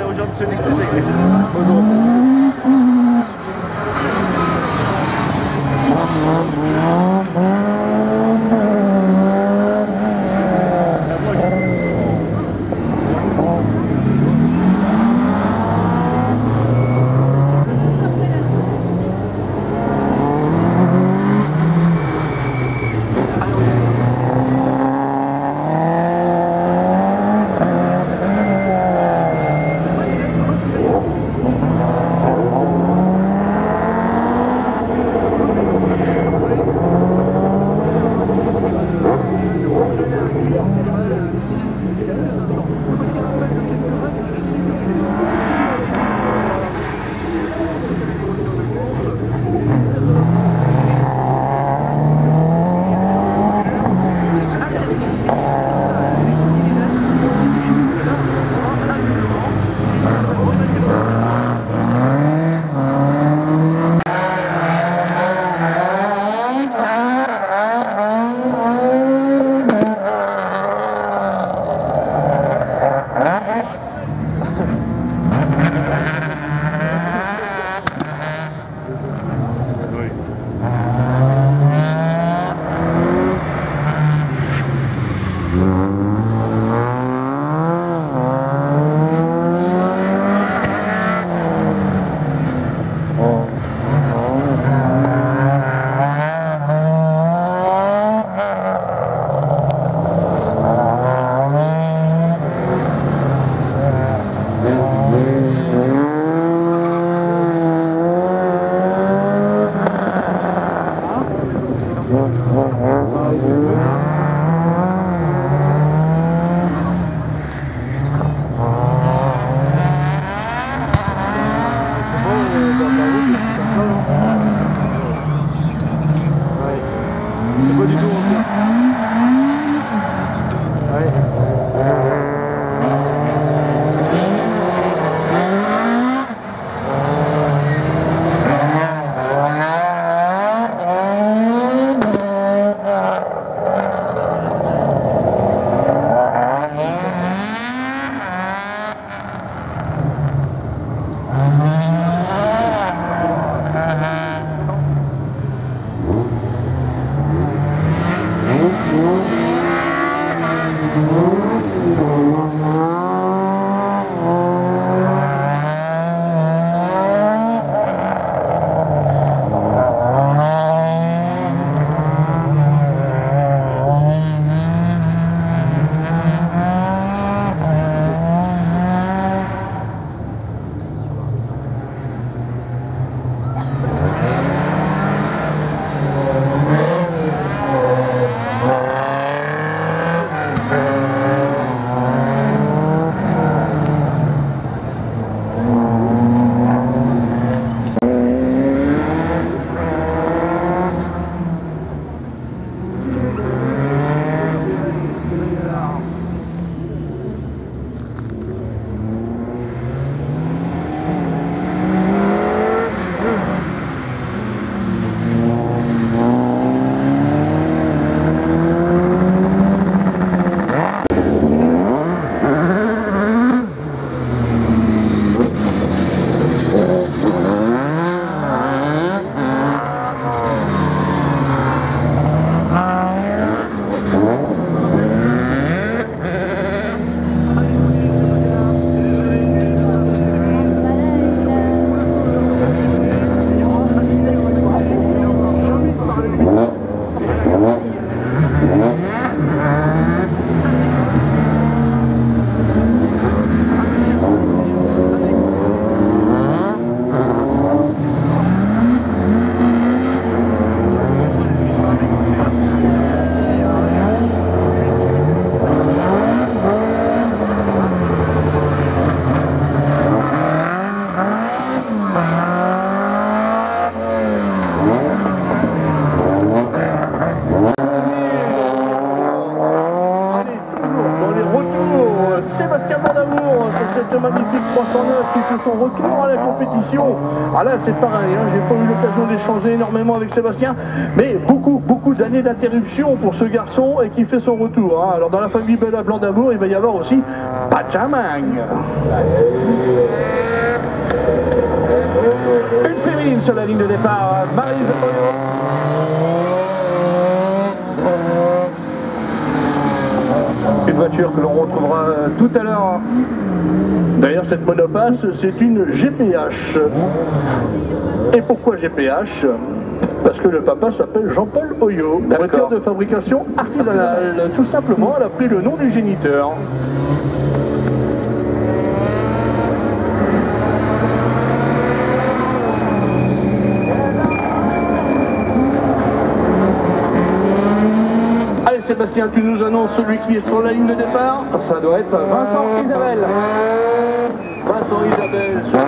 Hocam söylediklerinize göre. C'est pas du tout bien. magnifique 309 qui fait son retour à la compétition. Ah là c'est pareil, hein, j'ai pas eu l'occasion d'échanger énormément avec Sébastien, mais beaucoup d'années d'interruption pour ce garçon et qui fait son retour. Hein. Alors dans la famille Bella Blanc d'Amour, il va y avoir aussi Pachamang. Une féminine sur la ligne de départ, Maryse Oyo. Une voiture que l'on retrouvera tout à l'heure. D'ailleurs, cette monopace, c'est une GPH. Et pourquoi GPH? Parce que le papa s'appelle Jean-Paul Oyo. Voiture de fabrication artisanale. Tout simplement, elle a pris le nom du géniteur. Sébastien, tu nous annonces celui qui est sur la ligne de départ. Ça doit être Vincent Isabelle. Vincent Isabelle sur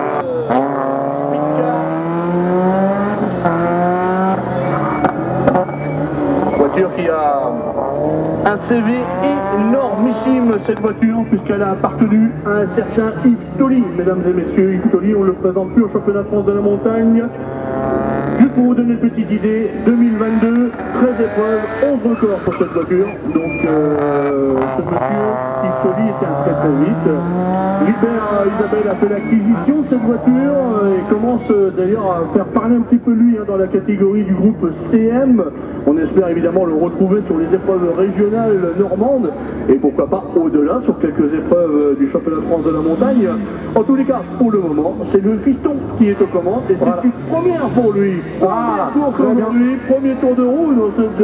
voiture qui a un CV énormissime, cette voiture, puisqu'elle a appartenu à un certain Yves Tolly. Mesdames et messieurs, Yves Tolly, on ne le présente plus au championnat de France de la montagne. Juste pour vous donner une petite idée, 2022, 13 épreuves, 11 records pour cette voiture. Donc ce monsieur, Yves Tolly, était très vite. Isabelle a fait l'acquisition de cette voiture et commence d'ailleurs à faire parler un petit peu lui dans la catégorie du groupe CM. On espère évidemment le retrouver sur les épreuves régionales normandes et pourquoi pas au-delà sur quelques épreuves du championnat de France de la montagne. En tous les cas, pour le moment, c'est le fiston qui est aux commandes et c'est une première pour lui. Premier tour de roue dans cette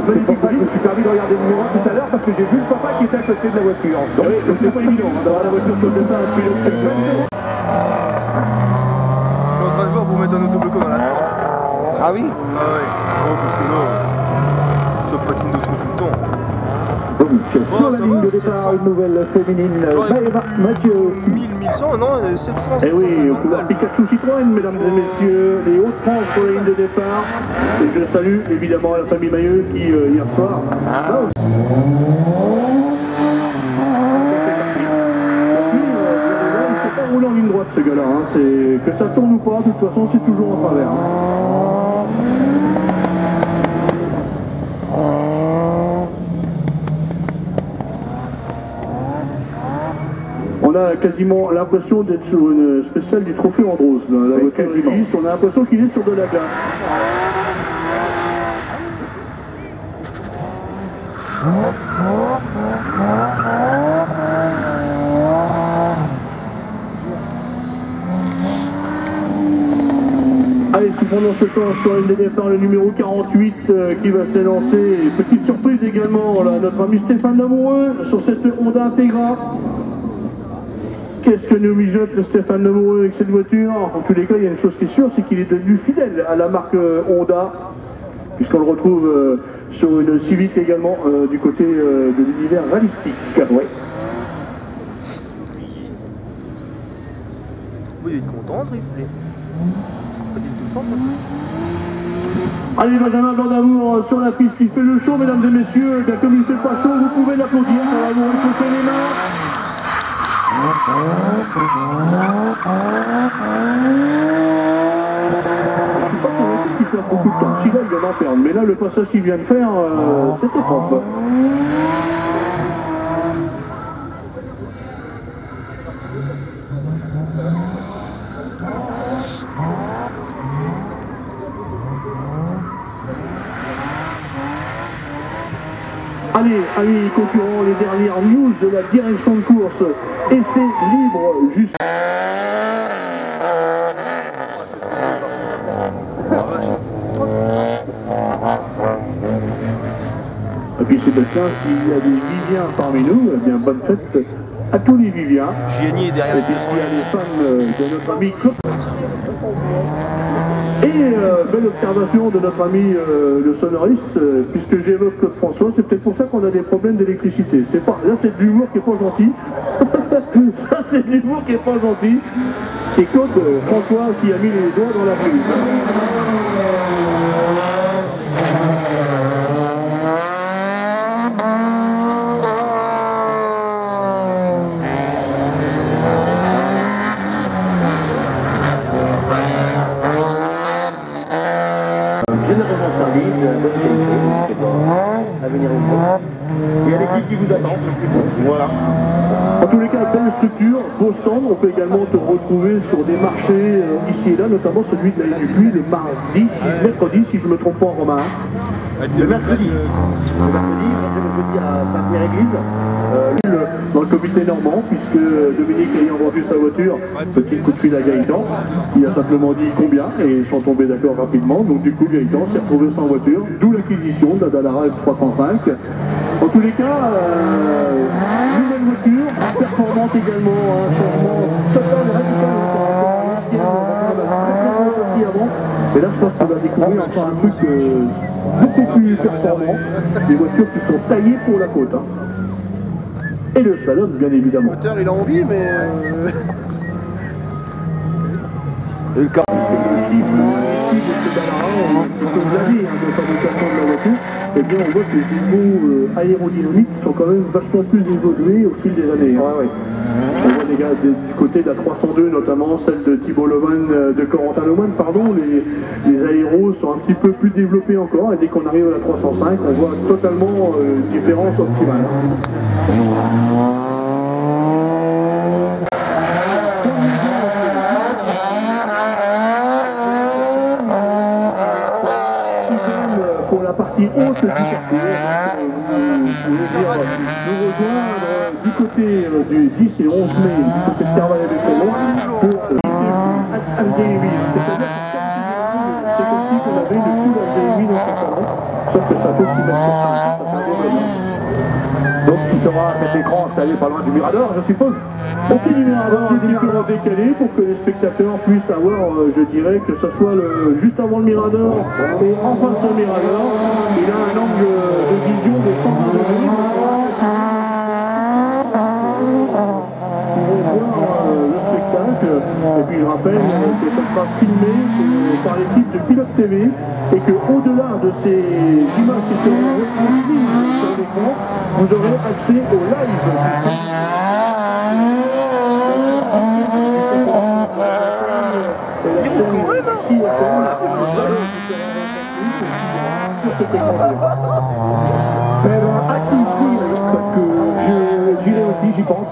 magnifique voiture. Je me suis permis de regarder le numéro tout à l'heure parce que j'ai vu le papa qui était à côté de la voiture. Oui, donc c'est pas évident d'avoir la voiture sur le départ. Je suis en train de voir pour mettre un autobloquant dans la forme. Ah oui? Ah ouais. Oh, parce que là, ça patine de trop tout le temps. Sur la ligne de départ, une nouvelle féminine, Mathieu. 1000, 1100, non, 700, Eh 750 oui, au pouvoir balles. Pikachu Citroën, mesdames et messieurs, les Hauts-de-France sur la ligne de départ. Et je salue évidemment la famille Mailleux qui, hier soir, c'est pas roulé en ligne droite ce gars-là, hein. Que ça tourne ou pas, de toute façon c'est toujours en travers. On a quasiment l'impression d'être sur une spéciale du trophée Andros. La voiture du Lys, on a l'impression qu'il est sur de la glace. Allez, pendant ce temps, sur une des départs, le numéro 48 qui va s'élancer. Petite surprise également, là, notre ami Stéphane Lamoureux sur cette Honda Integra. Qu'est-ce que nous mijote le Stéphane Lamoureux avec cette voiture? En tous les cas, il y a une chose qui est sûre, c'est qu'il est devenu fidèle à la marque Honda, puisqu'on le retrouve sur une Civic également du côté de l'univers rallistique. Ouais. Oui, il est content, Triflet. Patine tout le temps, ça c'est. Allez, Benjamin Blanc d'Amour sur la piste qui fait le show, mesdames et messieurs. Bien, comme il fait pas chaud, vous pouvez l'applaudir. Ça va vous réchauffer les mains. Il fait beaucoup de temps. Si là, il vient d'en perdre. Mais là, le passage qu'il vient de faire, c'était propre. Allez, amis concurrents, les dernières news de la direction de course. Essai libre juste. Et puis Sébastien, s'il y a des Viviens parmi nous, eh bien bonne fête à tous les Viviens. Gianni est derrière Et puis il y a les fans de notre ami Claude. Et belle observation de notre ami le sonoriste, puisque j'évoque Claude François, c'est peut-être pour ça qu'on a des problèmes d'électricité. Là c'est de l'humour qui est pas gentil. Ça c'est de l'humour qui est pas gentil. C'est Claude François qui a mis les doigts dans la prise. venir au bout. Il y a l'équipe qui vous attend. Voilà. En tous les cas, belle structure, beau stand. On peut également te retrouver sur des marchés ici et là, notamment celui de la Haie du Puy, le mardi, mercredi, si je ne me trompe pas en romain. Le mercredi, je le jeudi à Sainte-Mère-Église. Dans le comité normand, puisque Dominique ayant vendu sa voiture, petit coup de fil à Gaëtan, qui a simplement dit combien, et ils sont tombés d'accord rapidement. Donc du coup, Gaëtan s'est retrouvé sans voiture, d'où l'acquisition de la Dallara F305. En tous les cas, nouvelle voiture, performante également, un changement total et radical par rapport à l'ancienne, aussi avant. Et là, je pense qu'on va découvrir encore un truc beaucoup plus performant, des voitures qui sont taillées pour la côte. Hein. Et le slalom, bien évidemment. Il a envie, mais... Et le car... Eh bien, on voit que les niveaux aérodynamiques sont quand même vachement plus évolués au fil des années. Ouais, ouais. On voit des gars du côté de la 302, notamment celle de Thibaut Lemoine, de Corentin Lemoine, pardon, les aéros sont un petit peu plus développés encore, et dès qu'on arrive à la 305, on voit totalement une différence optimale. Pour la partie haute du parcours, vous pouvez nous rejoindre du côté du 10 et 11 mai, du côté de Carvalho de Chalon, pour Algérie. C'est comme si on avait le coup d'Algérie dans son salon, sauf que ça peut s'y mettre sur ça fait un beau. Donc il sera cet écran installé pas loin du Mirador, je suppose. On fait du Mirador un petit peu en décalé pour que les spectateurs puissent avoir, je dirais, que ce soit juste avant le Mirador et en face au Mirador, il a un angle de vision de 120 degrés. Pour voir le spectacle, et puis je rappelle que ça sera filmé par l'équipe de Pilote TV et qu'au-delà de ces images qui seront retransmises sur l'écran, vous aurez accès au live. Il roule quand même, J'irai aussi, j'y pense.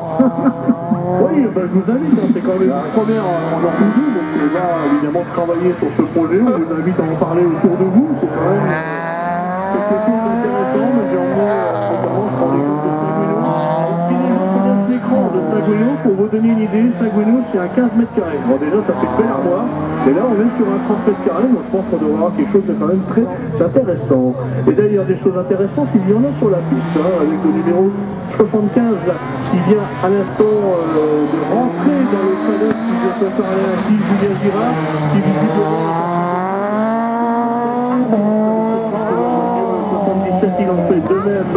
Oui, ben, je vous invite, hein, c'est quand même la première en Normandie, donc on va évidemment travailler sur ce projet, on vous invite à en parler autour de vous, c'est quand même quelque chose d'intéressant, mais j'ai emmené notamment je prends l'exemple de Sagueno. Si les gens connaissent l'écran de Sagueno, pour vous donner une idée, Sagueno c'est un 15 mètres carrés. Bon déjà ça fait belle armoire, et là on est sur un 30 mètres carrés, donc je pense qu'on devra avoir quelque chose de quand même très intéressant. Et d'ailleurs des choses intéressantes, il y en a sur la piste, hein, avec le numéro 75 qui vient à l'instant de rentrer dans le paddock, qui vient se parler ainsi, Julien Girard, qui visiblement... 77, il en fait de même,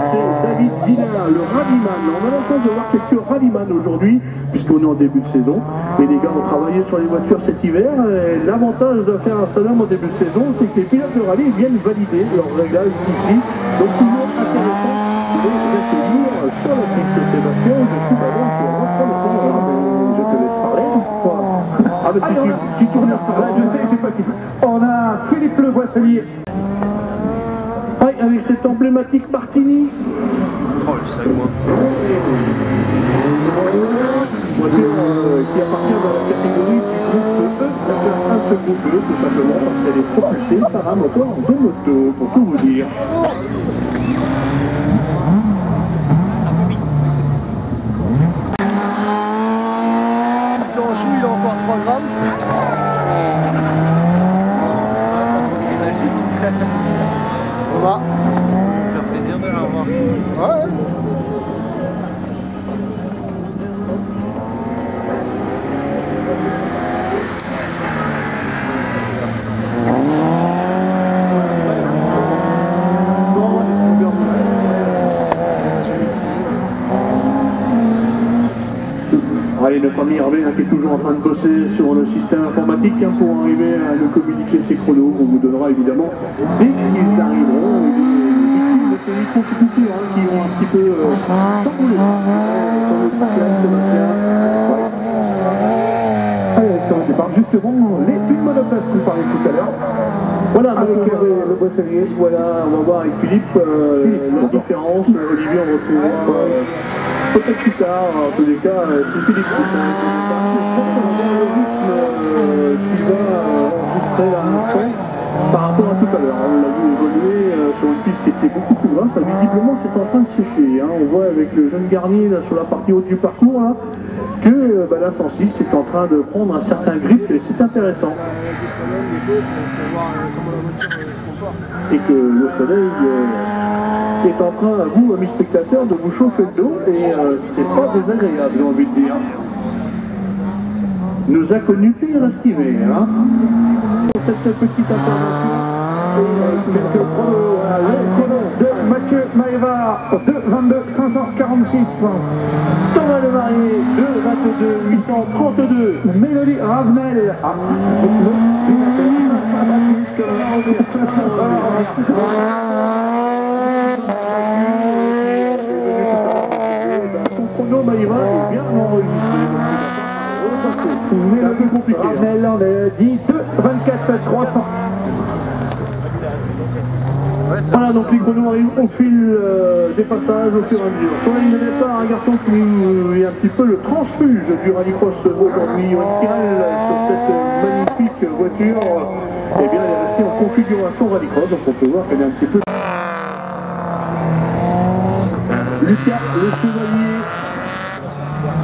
c'est David Zina, le rallyman. On a la chance de voir quelques rallyman aujourd'hui, puisqu'on est en début de saison. Et les gars ont travaillé sur les voitures cet hiver. L'avantage de faire un slalom en début de saison, c'est que les pilotes de rallye viennent valider leurs réglages ici. Donc toujours intéressant de les accueillir sur la piste de Sébastien. Je suis d'abord qui avance pas le temps, mais je te laisse parler. Ah mais si tu regardes par là, je sais, c'est possible. On a Philippe Le Boisselier. Oui, avec cette emblématique Martini. Oh, le sac, moi. Voiture qui appartient à la catégorie du groupe E, la classe 1 de groupe E, tout simplement parce qu'elle est propulsée par un moteur de moto, pour tout vous dire. Dans chou, il a encore 3 grammes. On va. Ça fait plaisir de la revoir. Ouais. Allez, notre ami Hervé qui est toujours en train de bosser sur le système informatique pour arriver à nous communiquer ces chronos. On vous donnera évidemment dès qu'ils arriveront. Des victimes de ces micro-coupures qui ont un petit peu chamboulé sur le podcast Sébastien. Ouais. Allez, sur le départ, justement, les films de fesses qu'on parlait tout à l'heure. Voilà, avec le Boisselier, voilà, on va voir avec Philippe la différence. Olivier, on retrouvera peut-être plus tard, en tous les cas, c'est Philippe. Je pense qu'on va voir le rythme qui va enregistrer la fin par rapport à tout à l'heure. On l'a vu évoluer sur une piste qui était beaucoup plus grasse. Visiblement, c'est en train de sécher. Hein. On voit avec le jeune Garnier là, sur la partie haute du parcours là, que la 106 est en train de prendre un certain grip et c'est intéressant. Et que le soleil est en train, à vous, amis spectateurs, de vous chauffer le dos et c'est pas désagréable, j'ai envie de dire. Nous a connus pire estimés, hein. Pour cette petite intervention, et quelques chronos, le chrono de Mathieu Maévard, 2:22:546. Thomas Le Marié, 2:22:832. Mélodie Ravenel. Son chrono Maévard est bien enregistré. C'est un peu compliqué. Ravenel, on est dit 2:24:300. Voilà, donc les chronos arrivent au fil des passages, au fur et à mesure. Sur la ligne de départ, un garçon qui est un petit peu le transfuge du rallycross aujourd'hui, Johan Kirel, sur cette magnifique voiture. Eh bien, elle est restée en configuration rallycross, donc on peut voir qu'elle est un petit peu... Lucas, le chevalier.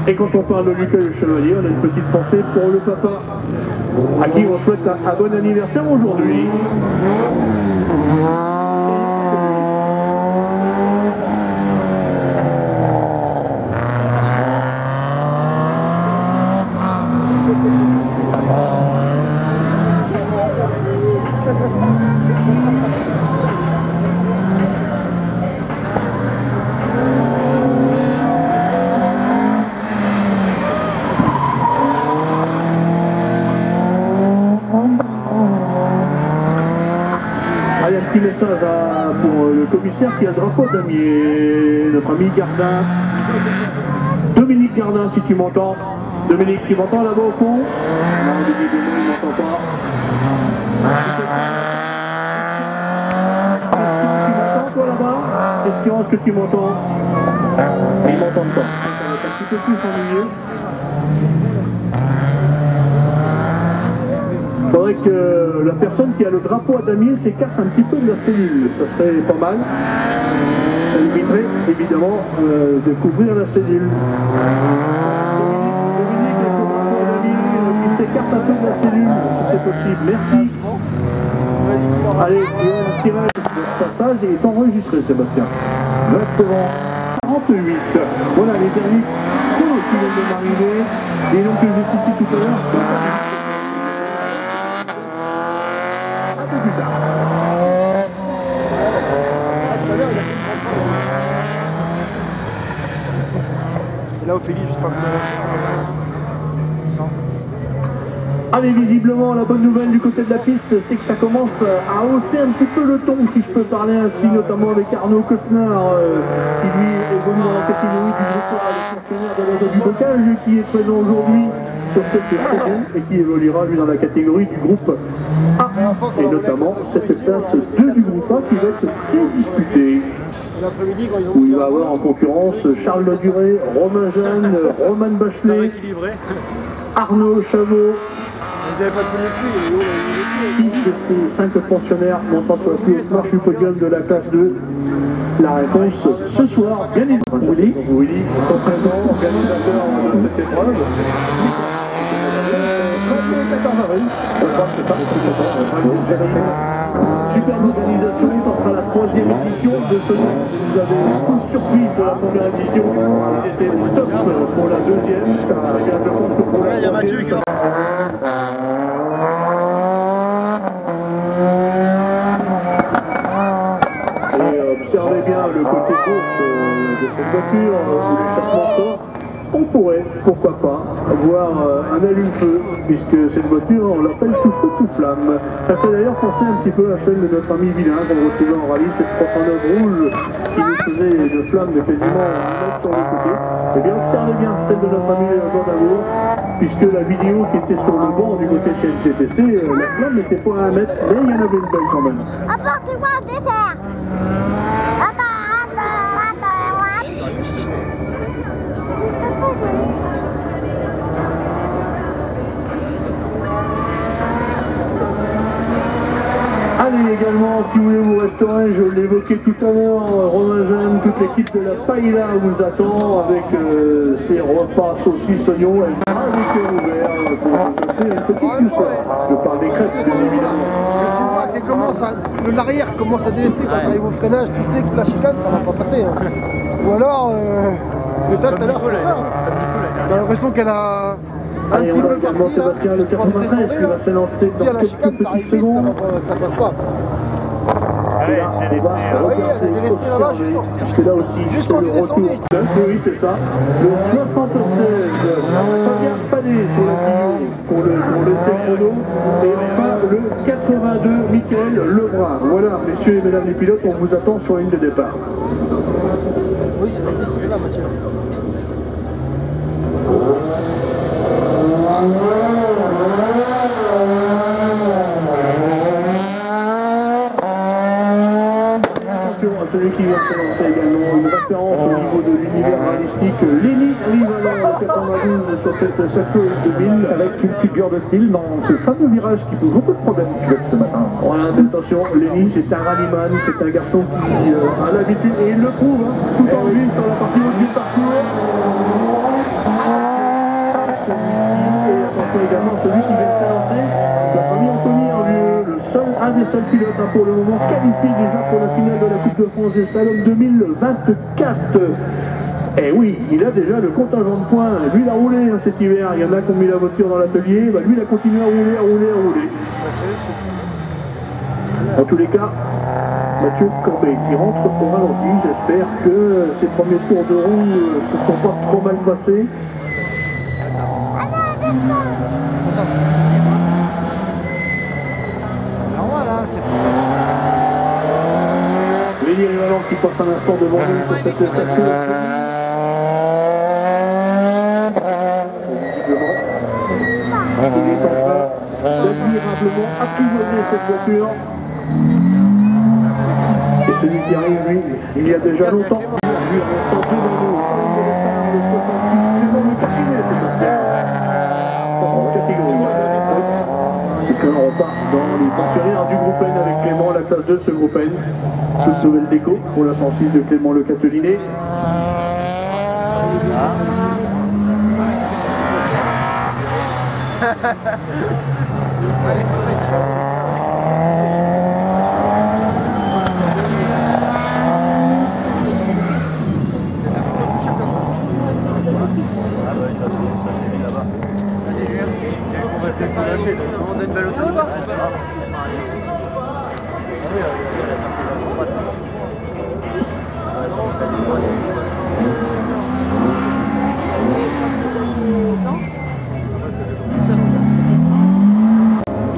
Et quand on parle de Lucas le chevalier, on a une petite pensée pour le papa, à qui on souhaite un bon anniversaire aujourd'hui. Allez, un petit message pour le commissaire qui a le drapeau damier, notre ami Gardin. Dominique Gardin, si tu m'entends. Dominique, tu m'entends là-bas au fond? Non, visiblement, il ne m'entend pas. Est-ce que tu m'entends, toi, là-bas? Question, est-ce que tu m'entends? Ils ne m'entendent pas. Ça va être un petit peu plus ennuyeux. Il faudrait que la personne qui a le drapeau à damier s'écarte un petit peu de la cellule. Ça serait pas mal. Ça éviterait évidemment de couvrir la cellule. Dominique avec le drapeau à damier qui s'écarte un peu de la cellule, si c'est possible. Merci. Allez, le tirage de passage est enregistré, Sébastien. Exactement. 48. Voilà les derniers chronos qui viennent de m'arriver. Et donc je j'ai cité tout à l'heure. Et là, Ophélie, juste avant Allez, visiblement, la bonne nouvelle du côté de la piste, c'est que ça commence à hausser un petit peu le ton, si je peux parler ainsi, notamment avec Arnaud Cosner, qui lui évolue dans la catégorie du groupe A, le fonctionnaire de la zone du bocage, qui est présent aujourd'hui sur cette saison et qui évoluera lui dans la catégorie du groupe A, et notamment cette place 2 du groupe A qui va être très disputée. Où il va avoir en concurrence Charles Le Duré, Romain Jeanne, Roman Bachelet, Arnaud Chavot. Vous n'avez pas de Six de ces 5 fonctionnaires montant sur la plus haute marche du podium de la classe 2. La réponse ce soir, bien évidemment. Willy, présent, organisateur de cette épreuve. Superbe organisation, ça sera la 3e édition de ce nom. Vous avez une surprise de la première édition. Ils étaient top pour la 2e. Je pense que pour la 3e. Et observez bien le côté gauche de cette voiture, où l'échappement sort. on pourrait, pourquoi pas, voir un allume-feu, puisque cette voiture, on l'appelle tout feu tout flamme. Ça fait d'ailleurs penser un petit peu à celle de notre ami Vilain qu'on retrouvait en rallye, cette 309 rouge qui nous faisait une flamme de quasiment 1 mètre sur le côté. Eh bien, observez bien celle de notre ami Jean d'Amour, puisque la vidéo qui était sur le banc du côté de chez NCTC, la flamme n'était pas à 1 mètre, mais il y en avait une belle quand même. Apporte-moi un dessert. Attends. Allez, également, si vous voulez vous restaurer, je l'évoquais tout à l'heure, Romain Jeanne, toute l'équipe de la Paella vous attend avec ses repas saucisses, oignons, et avec cœur ouvert pour vous offrir une petite douceur. Je parle des crêpes, bien évidemment. Tu vois qu'elle commence à... l'arrière commence à délester quand tu arrives au freinage, tu sais que la chicane ça va pas passer. Hein. Ou alors, parce que toi tout à l'heure c'est ça. T'as l'impression qu'elle a un Allez, petit on a peu également parti là, Sébastien le justement de 93 descendre qui là. va s'élancer Si à dans la quelques chicane ça arrive petites vite, secondes. alors ça passe pas. Ouais, délesté. Oui, elle est délestée là-bas, justement. Puisque là aussi, Juste quand c'est tu le descendais. retour. Oui, c'est ça. Le 76, Fabien Panet sur la Clio pour le chrono. Et enfin, le 82, Michael Lebrun. Voilà, messieurs et mesdames les pilotes, on vous attend sur la ligne de départ. Oui, c'est là, Mathieu. Attention à celui qui vient de s'élancer également, une référence au niveau de l'univers rallistique. Lenny Rivalon 92 sur cette Sacco 2000 avec une figure de style dans ce fameux virage qui pose beaucoup de problèmes ce matin. Voilà, mais attention, Lenny c'est un rallyman, c'est un garçon qui a l'habitude, et il le prouve, hein, tout en lui sur la partie haute du parcours. Et attention également celui qui vient de s'élancer, notre ami Anthony Hervieux, un des seuls pilotes pour le moment qualifié déjà pour la finale de la Coupe de France des Salons 2024. Et oui, il a déjà le contingent de points. Lui, il a roulé hein, cet hiver. Il y en a qui ont mis la voiture dans l'atelier. Bah, lui, il a continué à rouler. En tous les cas, Mathieu Corbet qui rentre au ralenti. J'espère que ses premiers tours de roue ne se sont pas trop mal passés. Lenny Rivalon qui passe un instant devant nous sur cette station. Visiblement, il est en train d'admirablement apprivoiser cette voiture. Et celui qui arrive, lui, il y a déjà longtemps, lui, en instant devant nous, le 66, c'est dans le cabinet, Sébastien. En catégorie. Et que l'on repart dans les pensionnaires du groupe N avec Clément, la classe 2 de ce groupe N. Toute nouvelle déco pour la 106 de Clément Le Catelinet. Ça c'est mis là-bas. On va faire ça lâcher. On a une belle auto ou pas? C'est pas grave. Ah oui, là, ça me fait la droite. Ouais, ça me fait la droite.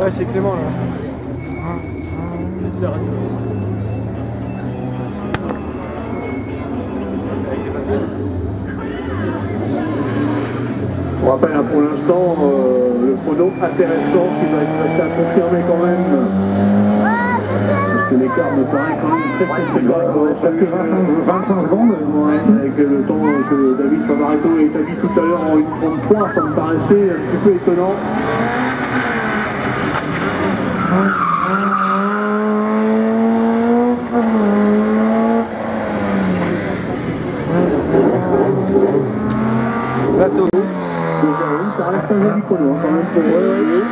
Ouais, c'est Clément là. J'espère. On rappelle hein, pour l'instant le chrono intéressant qui va être resté à confirmer quand même. Parce que l'écart me paraît quand même très conséquent. Quelques 25 secondes. Ouais, avec le temps que David Savaretto a établi tout à l'heure en 1:33, ça me paraissait un petit peu étonnant. Là, c'est au Ça reste un joli chrono quand même pour eux.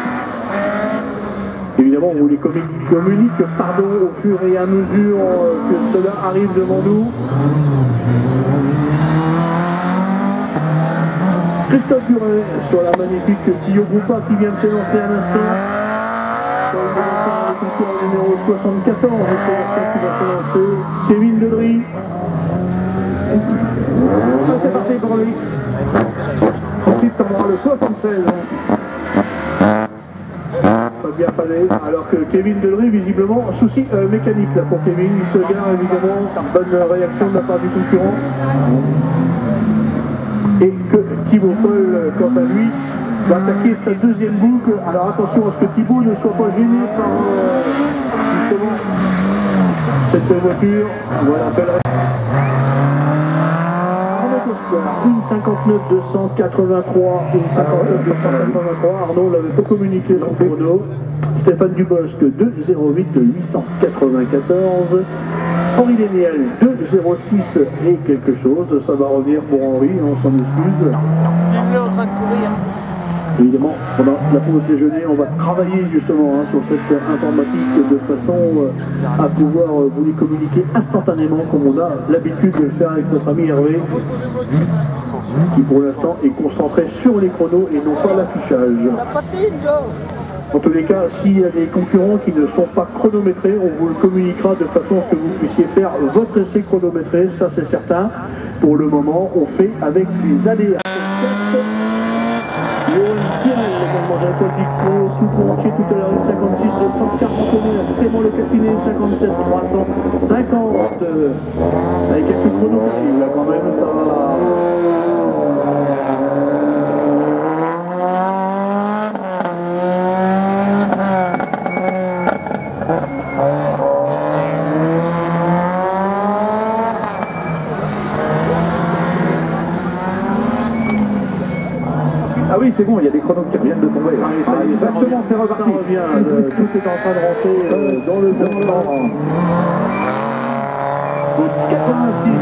Évidemment, on vous les communique pardon au fur et à mesure que cela arrive devant nous. Christophe Duret sur la magnifique Clio Groupa qui vient de s'élancer à l'instant. Sur le numéro 74, qui va s'élancer. Kevin Dedry. C'est parti. pour lui. Ensuite, on aura le 76. Fabien Palais, alors que Kevin Delray, visiblement, souci mécanique là pour Kevin. Il se gare évidemment, bonne réaction de la part du concurrent. Et que Thibaut Paul, quant à lui, va attaquer sa deuxième boucle. Alors attention à ce que Thibaut ne soit pas gêné par justement cette voiture. Voilà, belle une 59 283, une 59 283. Arnaud l'avait pas communiqué son chrono. Stéphane Dubosc 2,08 894. Henri Léniel 2,06 et quelque chose. Ça va revenir pour Henri, on s'en excuse. Filme-le en train de courir. Évidemment, pendant la pause déjeuner, on va travailler justement sur cette informatique de façon à pouvoir vous les communiquer instantanément comme on a l'habitude de le faire avec notre ami Hervé, qui pour l'instant est concentré sur les chronos et non pas l'affichage. En tous les cas, s'il y a des concurrents qui ne sont pas chronométrés, on vous le communiquera de façon à ce que vous puissiez faire votre essai chronométré, ça c'est certain. Pour le moment, on fait avec les aléas. Sous entier tout à l'heure, 56 241, Clément Le Capinet, 57 350, avec quelques chronos possibles, là quand même, ça va. Ah oui, c'est bon, il y a des chronos qui reviennent de tomber. Ah, ça, exactement, c'est reparti. Ça revient, tout est en train de rentrer dans le bon temps. 86.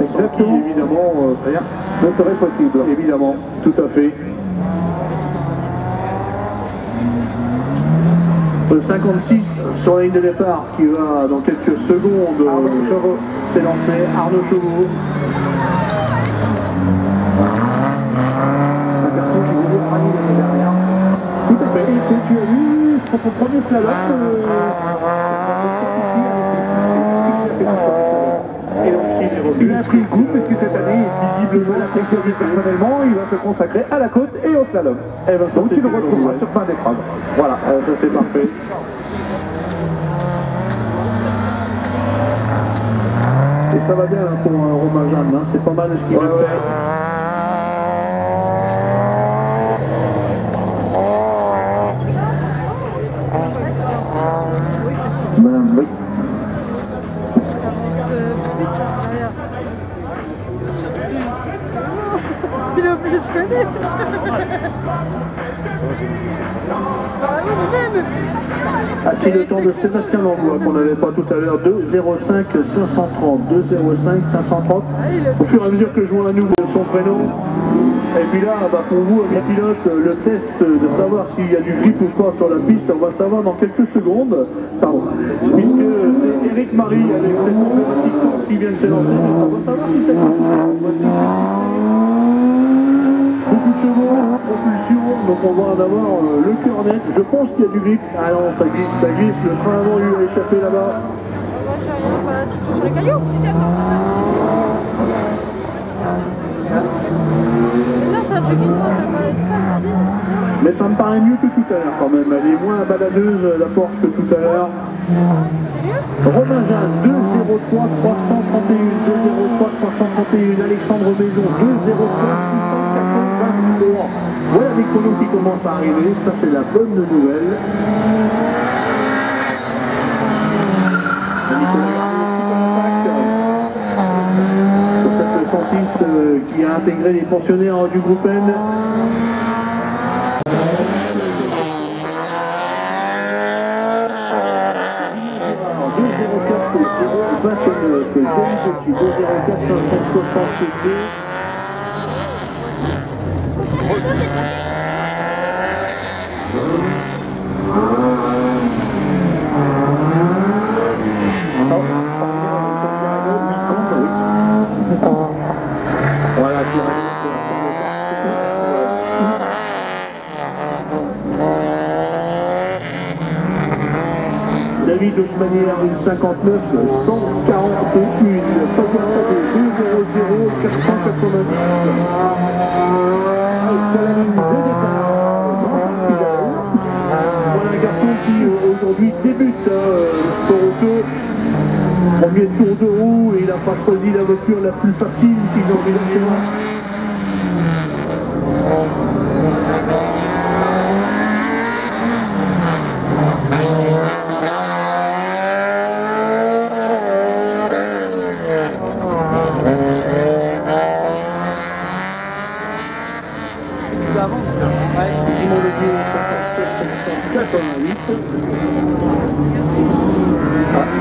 Exactement. Évidemment, ne serait possible. Évidemment, tout à fait. Le 56 sur la ligne de départ qui va dans quelques secondes s'élancer. Arnaud Chevaux. Un garçon qui vous a rallié l'année dernière. Tout à fait. Et tu as vu son premier slalom. Et donc, il a pris le coup parce que cette année, visiblement, personnellement, il va se consacrer à la côte et au slalom. Et ben, donc, il le retrouvera sur fin d'épreuve. Voilà, ça c'est parfait. Et ça va bien hein, pour Romain Jeanne, hein. C'est pas mal ce qu'il va faire. Madame, oui. Il est obligé de freiner. Ah, c'est le temps de Sébastien Langlois qu'on n'avait pas tout à l'heure, 2,05 530, 2,05 530. Au fur et à mesure que je vois à nouveau son prénom. Et puis là, bah, pour vous, amis pilotes, le test de savoir s'il y a du grip ou pas sur la piste, on va savoir dans quelques secondes. Pardon. Puisque c'est Eric Marie avec cette petite course qui vient de s'élancer. On va savoir si c'est beaucoup de chevaux, propulsion, donc on va en avoir le cœur net. Je pense qu'il y a du grip. Ah non, ça glisse, le train avant lui a échappé là-bas. Moi, je sais rien, bah, c'est tout sur les cailloux. Mais non, c'est un jogging noir, ça va pas être ça, vas-y. Mais ça me paraît mieux que tout à l'heure quand même. Elle est moins baladeuse la Porsche que tout à l'heure. Romain Jeanne, 2,03 331, 2,03 331, Alexandre Maison, 2,03 683. Voilà les chronos qui commencent à arriver, ça c'est la bonne nouvelle. service qui a intégré les pensionnaires du groupe N. Voilà, David Osmanière, une 59, 141, Fabien Fabé, 200, 490. Voilà un garçon qui aujourd'hui débute le sport auto. Premier tour de roue et il n'a pas choisi la voiture la plus facile qu'ils ont vu actuellement.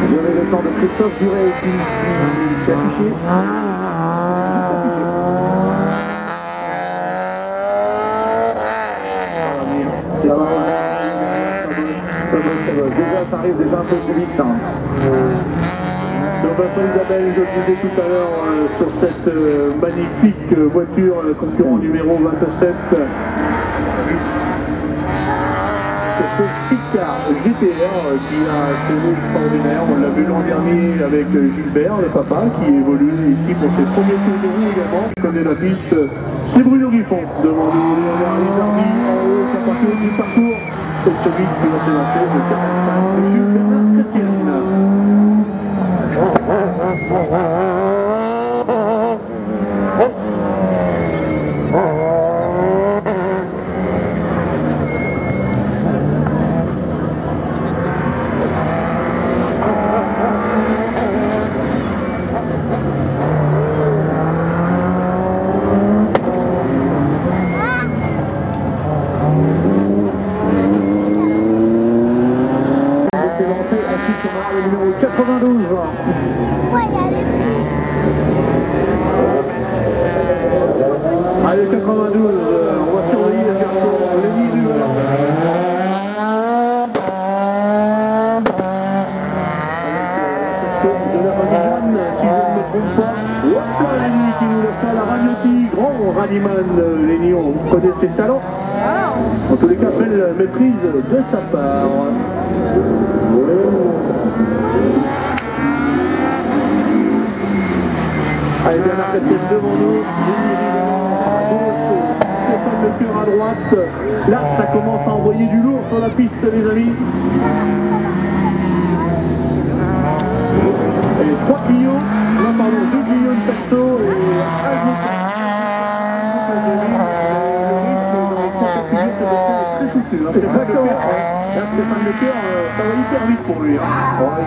Vous avez le temps de Christophe Duret qui est affiché. Déjà, ça arrive déjà un peu plus vite. Donc Vincent Isabelle, je le disais tout à l'heure sur cette magnifique voiture, concurrent numéro 27. Ce Picard GTR qui a un CV extraordinaire, on l'a vu l'an dernier avec Gilbert, le papa, qui évolue ici pour ses premiers tours de roue également. Qui connaît la piste, c'est Bruno Griffon. Devant nous, les Darby, en haut, c'est à partir du parcours. C'est celui qui va se lancer, le 45, M. Bernard Chrétienne. Le numéro 92. Allez, 92, on va surveiller le garçon, Lenny Duval. De la Rallyman, si je ne me trompe pas. Hop là, Lenny qui nous le fait à la Ragnotti, grand Rallyman, Lenny, on connaît ses talents. En tous les cas, belle maîtrise de sa part. Allez, Bernard Chrétienne devant nous, Stéphane Lecœur à droite. Là, ça commence à envoyer du lourd sur la piste, les amis. Et 3 Clio, non pardon, 2 Clio de perso et un Clio. Très soutenu, hein. Stéphane Lecœur, ça va hyper vite pour lui. Hein. Ouais.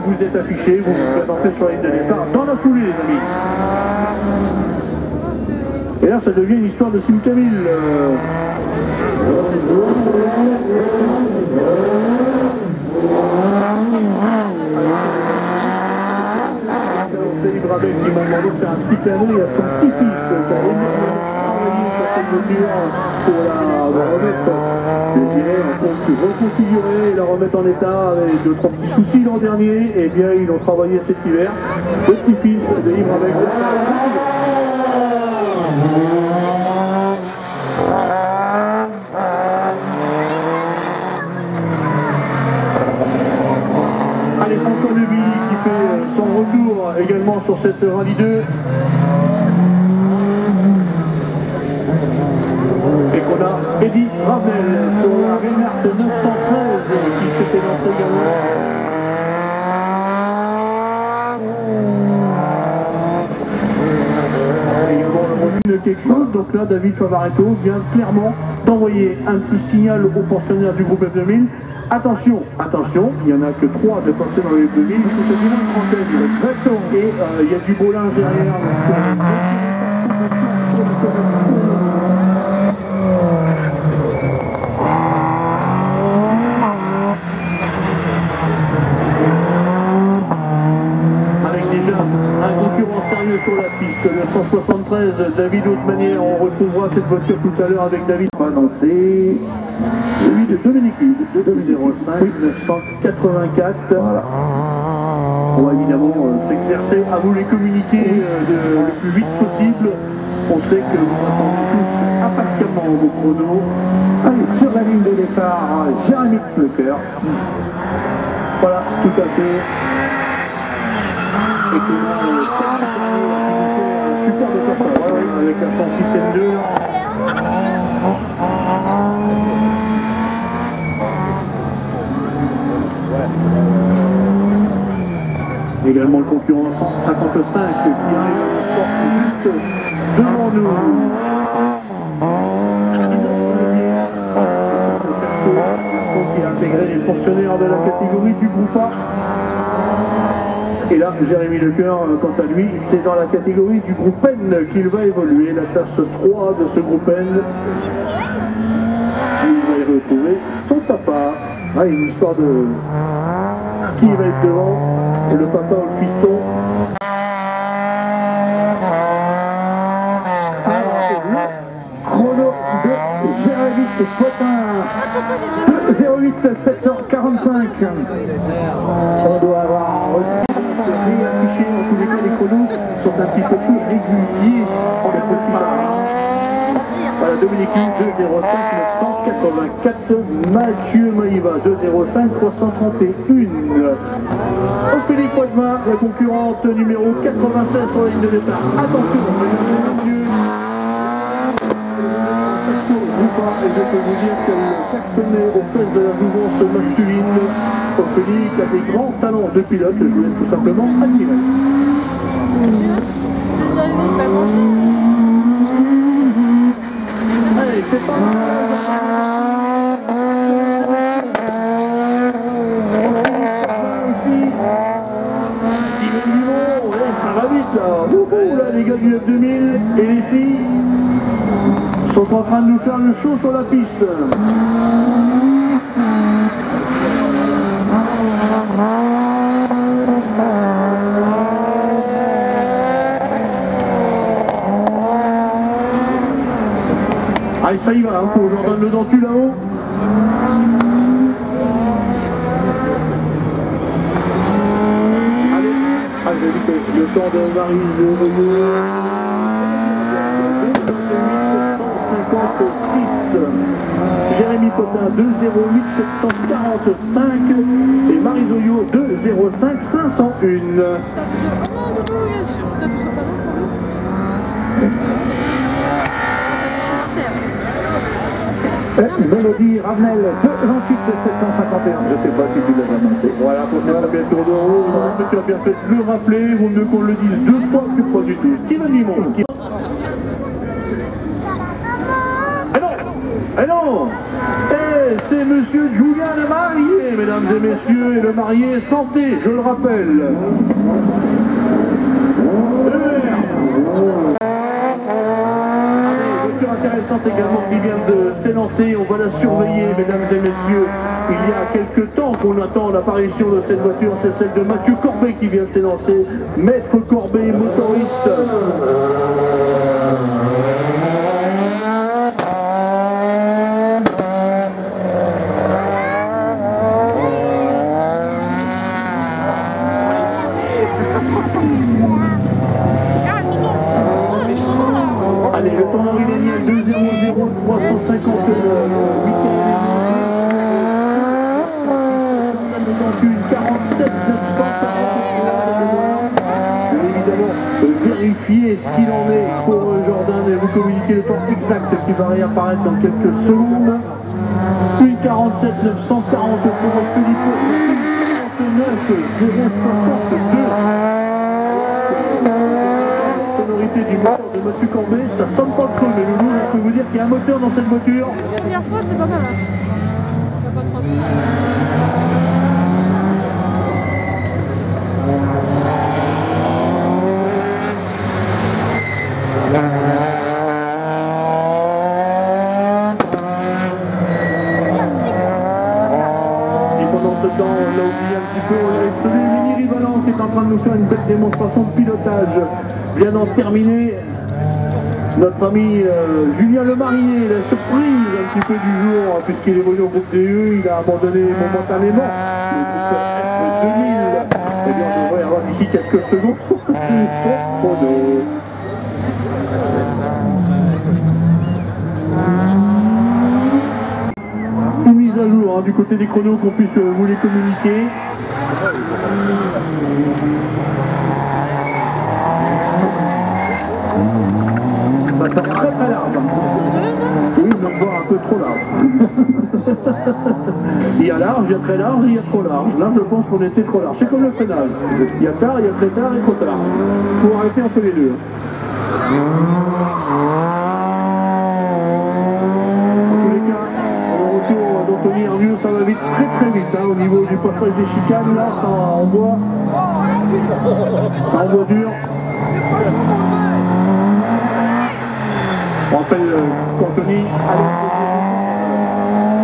Vous êtes affiché, vous vous présentez sur la ligne de départ dans la foulée, les amis. Et là, ça devient une histoire de Sim Camille. C'est Ibrahim qui m'a demandé de faire un petit clin d'œil à son petit-fils qui a énormément travaillé sur cette voiture pour la remettre, je dirais, reconfigurer et la remettre en état avec 2-3 petits soucis l'an dernier. Et bien, ils ont travaillé cet hiver. Le petit-fils de Ibrahim. Allez, François Levilly qui fait son retour également sur cette Rallye 2. Et qu'on a Eddy Ravel sur la Reynard 913 qui s'était lancé également. Quelque chose, donc là David Favaretto vient clairement d'envoyer un petit signal aux pensionnaires du groupe F2000. Attention, attention, il n'y en a que 3 de pensionnaires dans le F2000, il faut quasiment une trentaine. Et il y a du beau linge derrière. Sur la piste, le 173, David Haute-Manière, on retrouvera cette voiture tout à l'heure avec David. On va danser celui de Dominique Hude, 205 984. Voilà. On va évidemment s'exercer à vous les communiquer le plus vite possible. On sait que vous attendez tous impatiemment vos chronos. Allez, sur la ligne de départ, Jérémy Leclerc. Voilà, tout à fait. Et que super de top, avec la 106 N2. Également le concurrent 155 qui arrive juste devant nous. Qui a intégré les fonctionnaires de la catégorie du groupe A. Et là, Jérémy Leclerc, quant à lui, c'est dans la catégorie du groupe N qu'il va évoluer, la classe 3 de ce groupe N. Il va y retrouver son papa. Ah, une histoire de qui va être devant, c'est le papa ou le fiston. Alors, chrono de Jérémy Potin. 08 745. On doit avoir aussi réaffiché, en tous les cas, les chronos sont un petit peu plus réguliers en les petits marins. Voilà, Dominique 205 984, Mathieu Maïva 205 331. Ophélie Poitvin, la concurrente numéro 96 sur la ligne de départ. Attention, mesdames et messieurs. Et je peux vous dire qu'elle klaxonnait aux fesses de la mouvance masculine. Ophélie qui a des grands talents de pilote, je voulais tout simplement admirer. Allez, c'est pas aussi. Steven Dumont, ça va vite là. Là, les gars du F2000 et les filles sont en train de nous faire le show sur la piste. Allez, ça y va, hein, faut j'en donne le dentu là-haut. Allez, j'ai dit que le temps de Maryse Jérémy Potin 208 745 et Marie Zoyo 205 501. Mélodie Ravenel 228 751. Je sais pas si tu l'as annoncé. Voilà, pour cette première tour de roue, tu as bien fait de le rappeler, vaut mieux qu'on le dise 2 fois que pas du tout. Steven Dumont. Eh non, c'est monsieur Julien le marié, mesdames et messieurs, et le marié santé, je le rappelle. Voiture intéressante également qui vient de s'élancer, on va la surveiller, mesdames et messieurs. Il y a quelques temps qu'on attend l'apparition de cette voiture, c'est celle de Mathieu Corbet qui vient de s'élancer. Maître Corbet, motoriste. Allez, le temps Henri Léniel 2-0-0 350 47 940. Je vais évidemment vérifier vérifier ce qu'il en est pour Jordan et vous communiquer le temps exact qui va réapparaître dans quelques secondes. 1:47 940 pour Philippe, 49 062. La sonorité du moteur de Mathieu Cambé, ça sonne pas le creux, mais Loulou, je peux vous dire qu'il y a un moteur dans cette voiture. La première fois, c'est pas mal. Hein. Il n'y a pas 3 secondes. On l'a oublié un petit peu, on l'a exclu. Mini Rivalan qui est en train de nous faire une belle démonstration de pilotage. Vient d'en terminer notre ami Julien Lemarinier, la surprise un petit peu du jour, puisqu'il est venu au groupe DE, il a abandonné momentanément le groupe F2000. Eh bien, on devrait avoir d'ici quelques secondes. Une mise à jour hein, du côté des chronos qu'on puisse vous les communiquer. Ça sort très très large. Oui, même voire un peu trop large. Il y a large, il y a très large, il y a trop large. Là, je pense qu'on était trop large. C'est comme le freinage. Il y a tard, il y a très tard et trop tard. Il faut arrêter entre les deux. D'Anthony Arvieux, ça va vite, très très vite hein, au niveau du passage des chicanes, là ça envoie dur. On rappelle qu'Anthony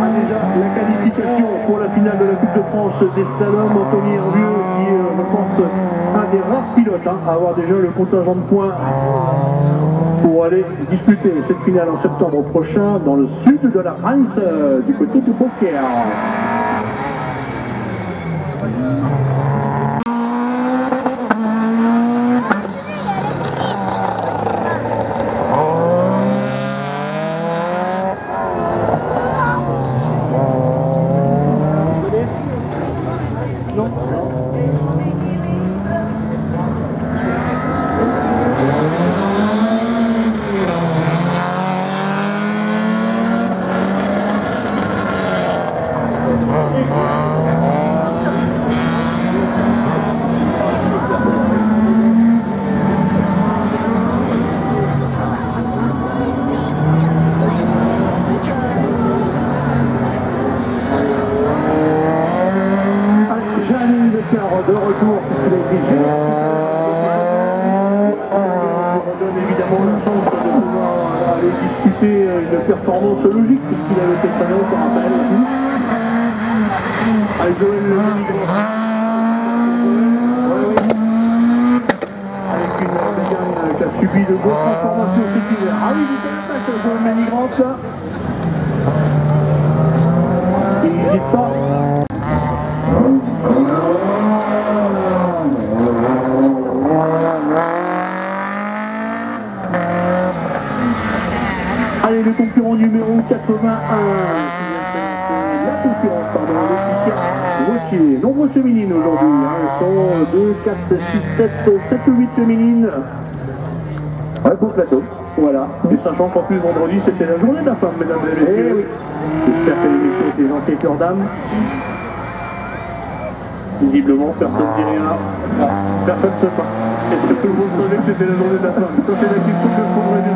a déjà la qualification pour la finale de la Coupe de France des slaloms. Anthony Arvieux qui est, je pense, un des rares pilotes hein, à avoir déjà le contingent de points pour aller disputer cette finale en septembre prochain dans le sud de la France, du côté de Beaucaire. De retour, on donne évidemment la chance de pouvoir aller discuter une performance logique puisqu'il avait été freiné, on se rappelle. Avec Joël avec une Mégane qui a subi de grosses transformations cet hiver. Ah oui, il était l'attaque Joël Manigrante là. Il n'hésite pas. Allez, le concurrent numéro 81, la concurrence, pardon, Laetitia Vautier. Nombreuses féminines aujourd'hui, hein. Elles sont 2, 4, 6, 7 ou 8 féminines. Ouais, pour le plateau. Voilà. Et sachant qu'en plus, vendredi, c'était la journée de la femme, mesdames et messieurs. Oui. J'espère que l'émission était gentille cœur d'âme. Visiblement, personne ne dit rien. Personne ne se bat. Est-ce que tout le monde savait que c'était la journée de la femme? Ça, c'est la question que je poserai bien.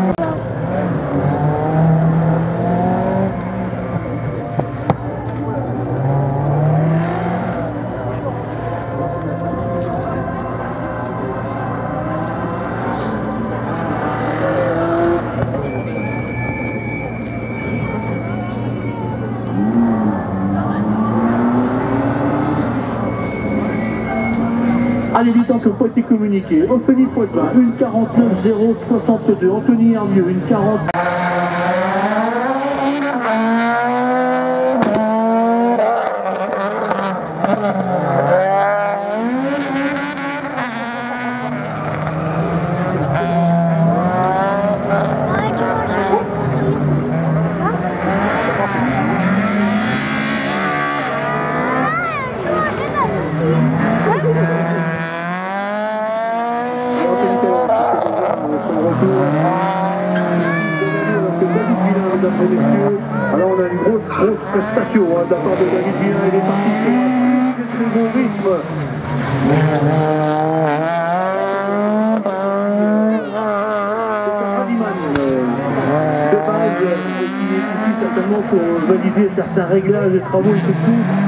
Allez, les temps qui n'ont pas été communiqués. Ophélie Poitvin, 1:49 062. Anthony Arvieux, 1:40. grosse prestation de la part de David Villa. Il est parti sur un très bon rythme. Certainement pour valider certains réglages et travaux et tout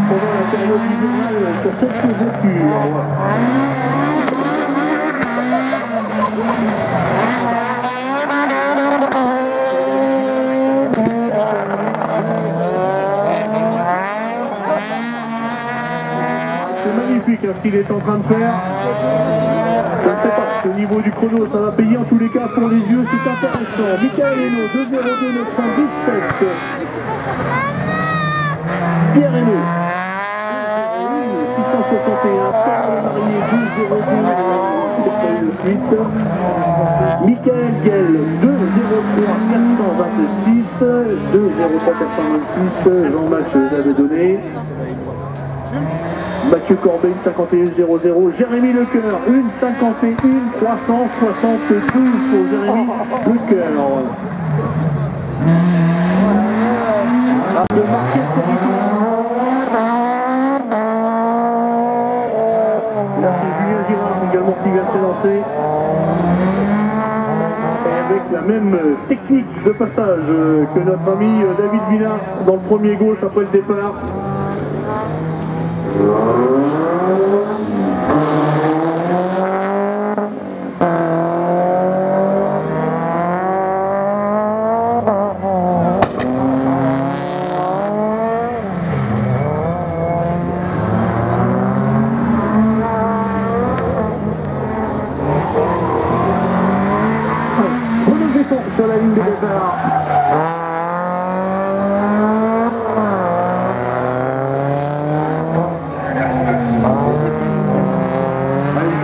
pendant la période hivernale sur cette voiture. C'est magnifique ce qu'il est en train de faire. Je ne sais pas, au niveau du chrono, ça va payer en tous les cas pour les yeux, c'est intéressant. Michael Hainaut, 2:02 917. Pierre Hainaut, 661. Thomas Lemarié, 2:02 suite. Michael Guel, 2:03 426. 2:03 426. Jean-Max l'avait donné. Mathieu Corbet, 1:51:00. Jérémy Lecoeur, 1:51:372 pour Jérémy Lecoeur. De Marquet là, c'est Julien Girard également qui vient de s'élancer. Et avec la même technique de passage que notre ami David Villa dans le premier gauche après le départ. Sur la ligne de départ.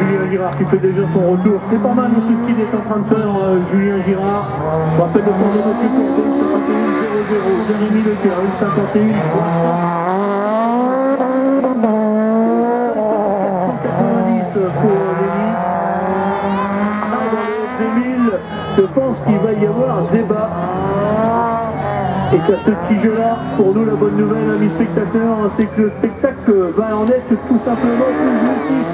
Julien Girard qui fait déjà son retour. C'est pas mal ce qu'il est en train de faire, Julien Girard. Je rappelle le temps de notre Corbet, 51:00. Jérémy Lecoeur, 1:51:390 pour Lenny. Je pense qu'il va y avoir un débat. Et qu'à ce petit jeu-là, pour nous, la bonne nouvelle, amis spectateurs, c'est que le spectacle va en être tout simplement plus jouissif.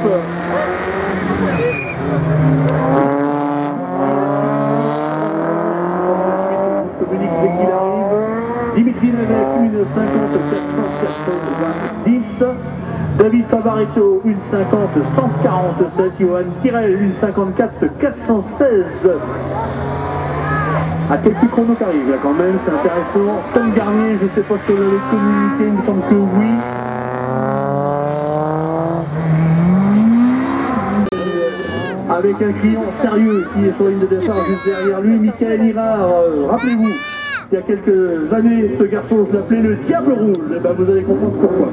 On communique dès qu'il arrive. Dimitri Nevek, 1:50:490. David Favaretto, 1:50:147. Johan Tirel, 1:54:416. À quelques chronos qui arrivent là quand même, c'est intéressant. Tom Garnier, je ne sais pas si on avait communiqué, il me semble que oui. Avec un client sérieux qui est sur la ligne de départ juste derrière lui, Michael Hirard. Rappelez-vous, il y a quelques années, ce garçon, je l'appelais le Diable Rouge. Et ben, vous allez comprendre pourquoi.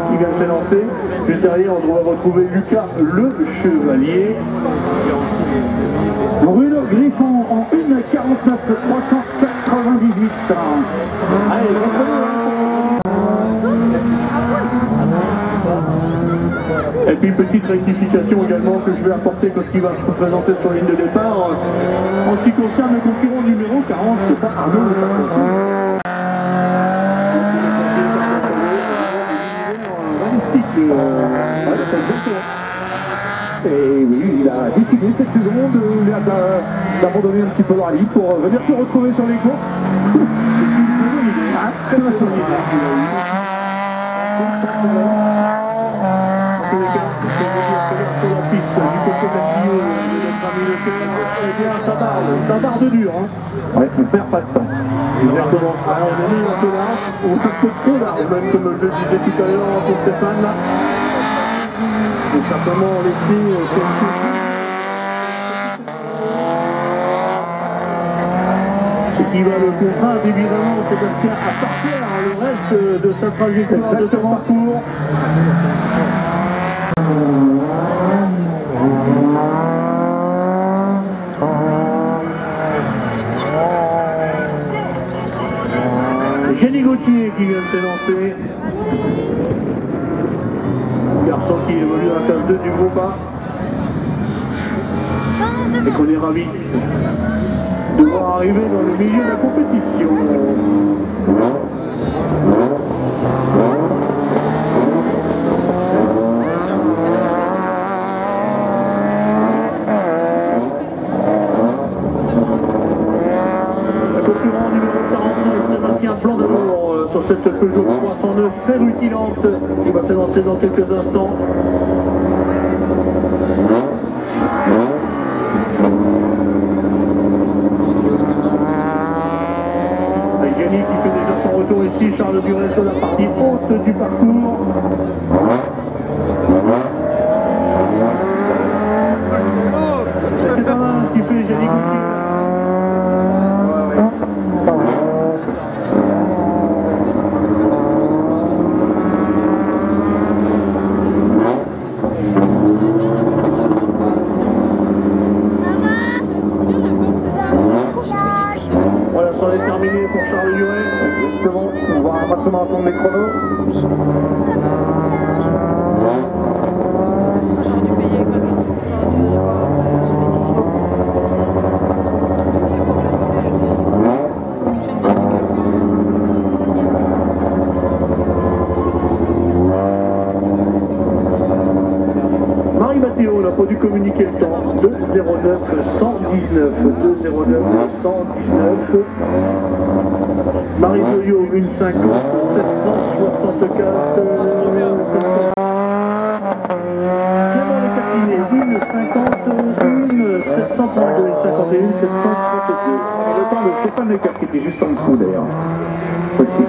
Qui vient de s'élancer. Juste derrière, on doit retrouver Lucas Le Chevalier. Bruno Griffon en 1:49:398. Allez, et puis petite rectification également que je vais apporter quand il va se présenter sur la ligne de départ. En ce qui concerne le concurrent numéro 40, c'est pas Arnaud. Et oui, il a décidé cette saison d'abandonner un petit peu le rallye pour venir se retrouver sur les courses. Très bien solide. En tous les cas, c'est une sur la piste du côté de la Clio de notre ami Leclerc. Eh bien, ça barde dur. Hein. Ouais, on ne perd pas de temps. On est un peu là, on se peut trop là, même comme je le disais tout à l'heure pour Stéphane là. Il faut simplement laisser quelques... qui va le contraindre évidemment Sébastien à parfaire le reste de sa trajectoire de son parcours. Jenny Gauthier qui vient de s'élancer. Garçon qui évolue dans la classe 2 du groupe A. Et qu'on est ravis de voir arriver dans le milieu de la compétition. Sur cette Peugeot 309 très rutilante qui va s'élancer dans quelques instants. Yannick qui fait déjà son retour ici, Charles Duret sur la partie haute du parcours. C'est pas mal ce qu'il fait Yannick. Maintenant attendre les chronos. J'aurais dû payer avec ma carte, j'aurais dû aller voir Laetitia. C'est pour calculer les filles. J'aime bien les calculs. Marie Mathéo n'a pas dû communiquer le temps. 209 119. 209 119. Marie Joyot, 1,50, 764. Clément Le Capinet, 1,50, 732, 1,51, 732. Le temps de Stéphane Leclerc qui était juste en dessous d'ailleurs. Aussi.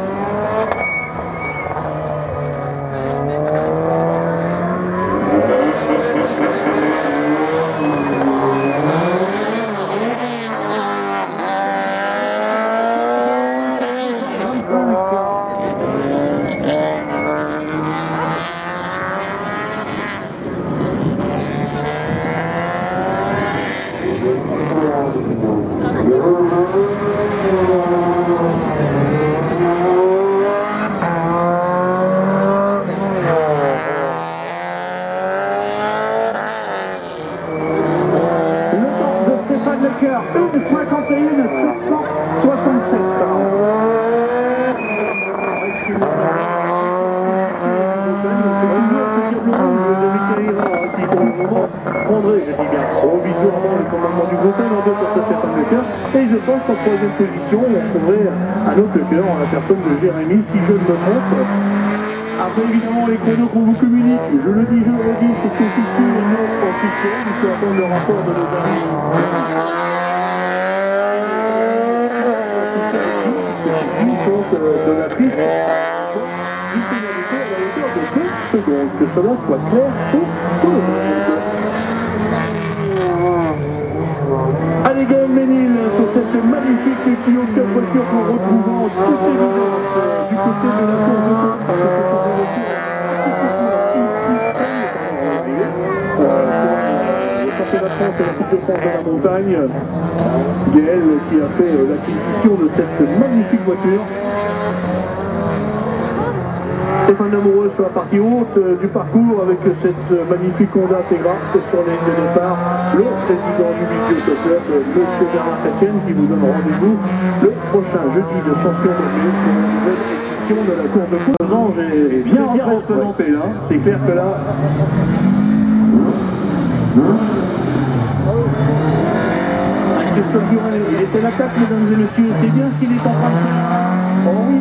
Et je pense qu'en troisième position, on trouverait un autre cœur en la personne de Jérémy, si je ne me trompe. Après, évidemment, les chronos qu'on vous communique, je le dis, c'est que c'est sûr et non officiel, il faut attendre le rapport de nos amis. De la piste, une pénalité à la hauteur de 2 secondes, que cela soit clair pour tout le monde. Allez, Gaël Ménil sur cette magnifique Clio 4 voiture qu'on retrouve en toute évidence du côté de la course de course, parce que le championnat de France et la Coupe de France de la montagne. Gaël qui a fait l'acquisition de cette magnifique voiture. Stéphane Amoureux sur la partie haute du parcours avec cette magnifique Honda Integra sur les lignes de départ. Le président du Biggio Club, M. Bernard Chrétien, qui vous donne rendez-vous le prochain jeudi de Champion de Mieux pour une nouvelle édition de la course de course. J'ai bien représenté là, c'est clair que là. Christophe Duret, il était l'attaque, mesdames et messieurs, c'est bien ce qu'il est en train de faire. Oh oui.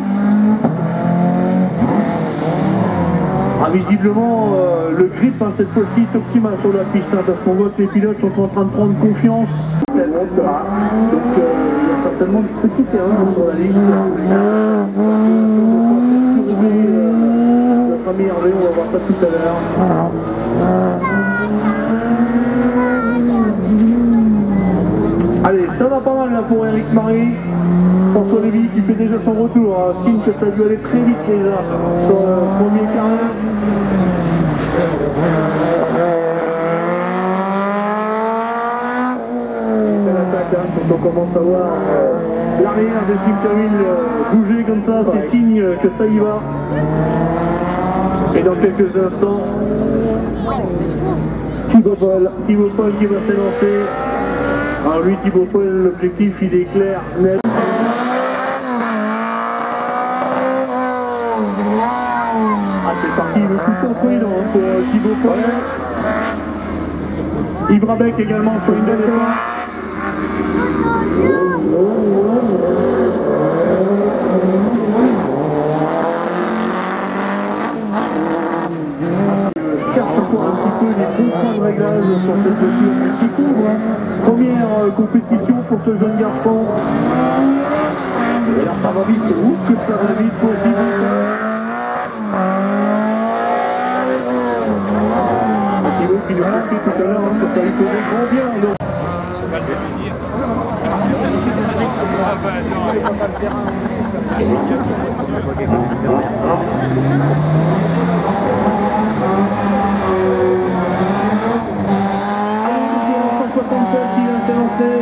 Ah, visiblement, le grip, cette fois-ci, est optimal sur la piste, parce qu'on voit que les pilotes sont en train de prendre confiance. Donc, il y a certainement une petite erreur sur la liste. Notre ami Hervé, on va voir ça tout à l'heure. Allez, ça va pas mal là pour Eric Marie. François Lévy qui fait déjà son retour. Hein. Signe que ça a dû aller très vite déjà sur le premier carré. Belle attaque, hein, quand on commence à voir l'arrière de Simterville bouger comme ça, c'est signe que ça y va. Et dans quelques instants, Thibaut Paul qui va s'élancer. Alors lui, Thibaut Paul, l'objectif il est clair, net. Ah, c'est parti, le coup contre les dents pour Thibaut Paul. Yves Rabec également sur une belle défense. Cherche encore un petit peu les bons points de réglage sur cette voiture qui couvre. Première compétition pour ce jeune garçon. Et alors ça va vite, ouf que ça va vite pour Thibaut. Thibaut qui nous a fait tout à l'heure, ça lui faisait grand bien. Donc.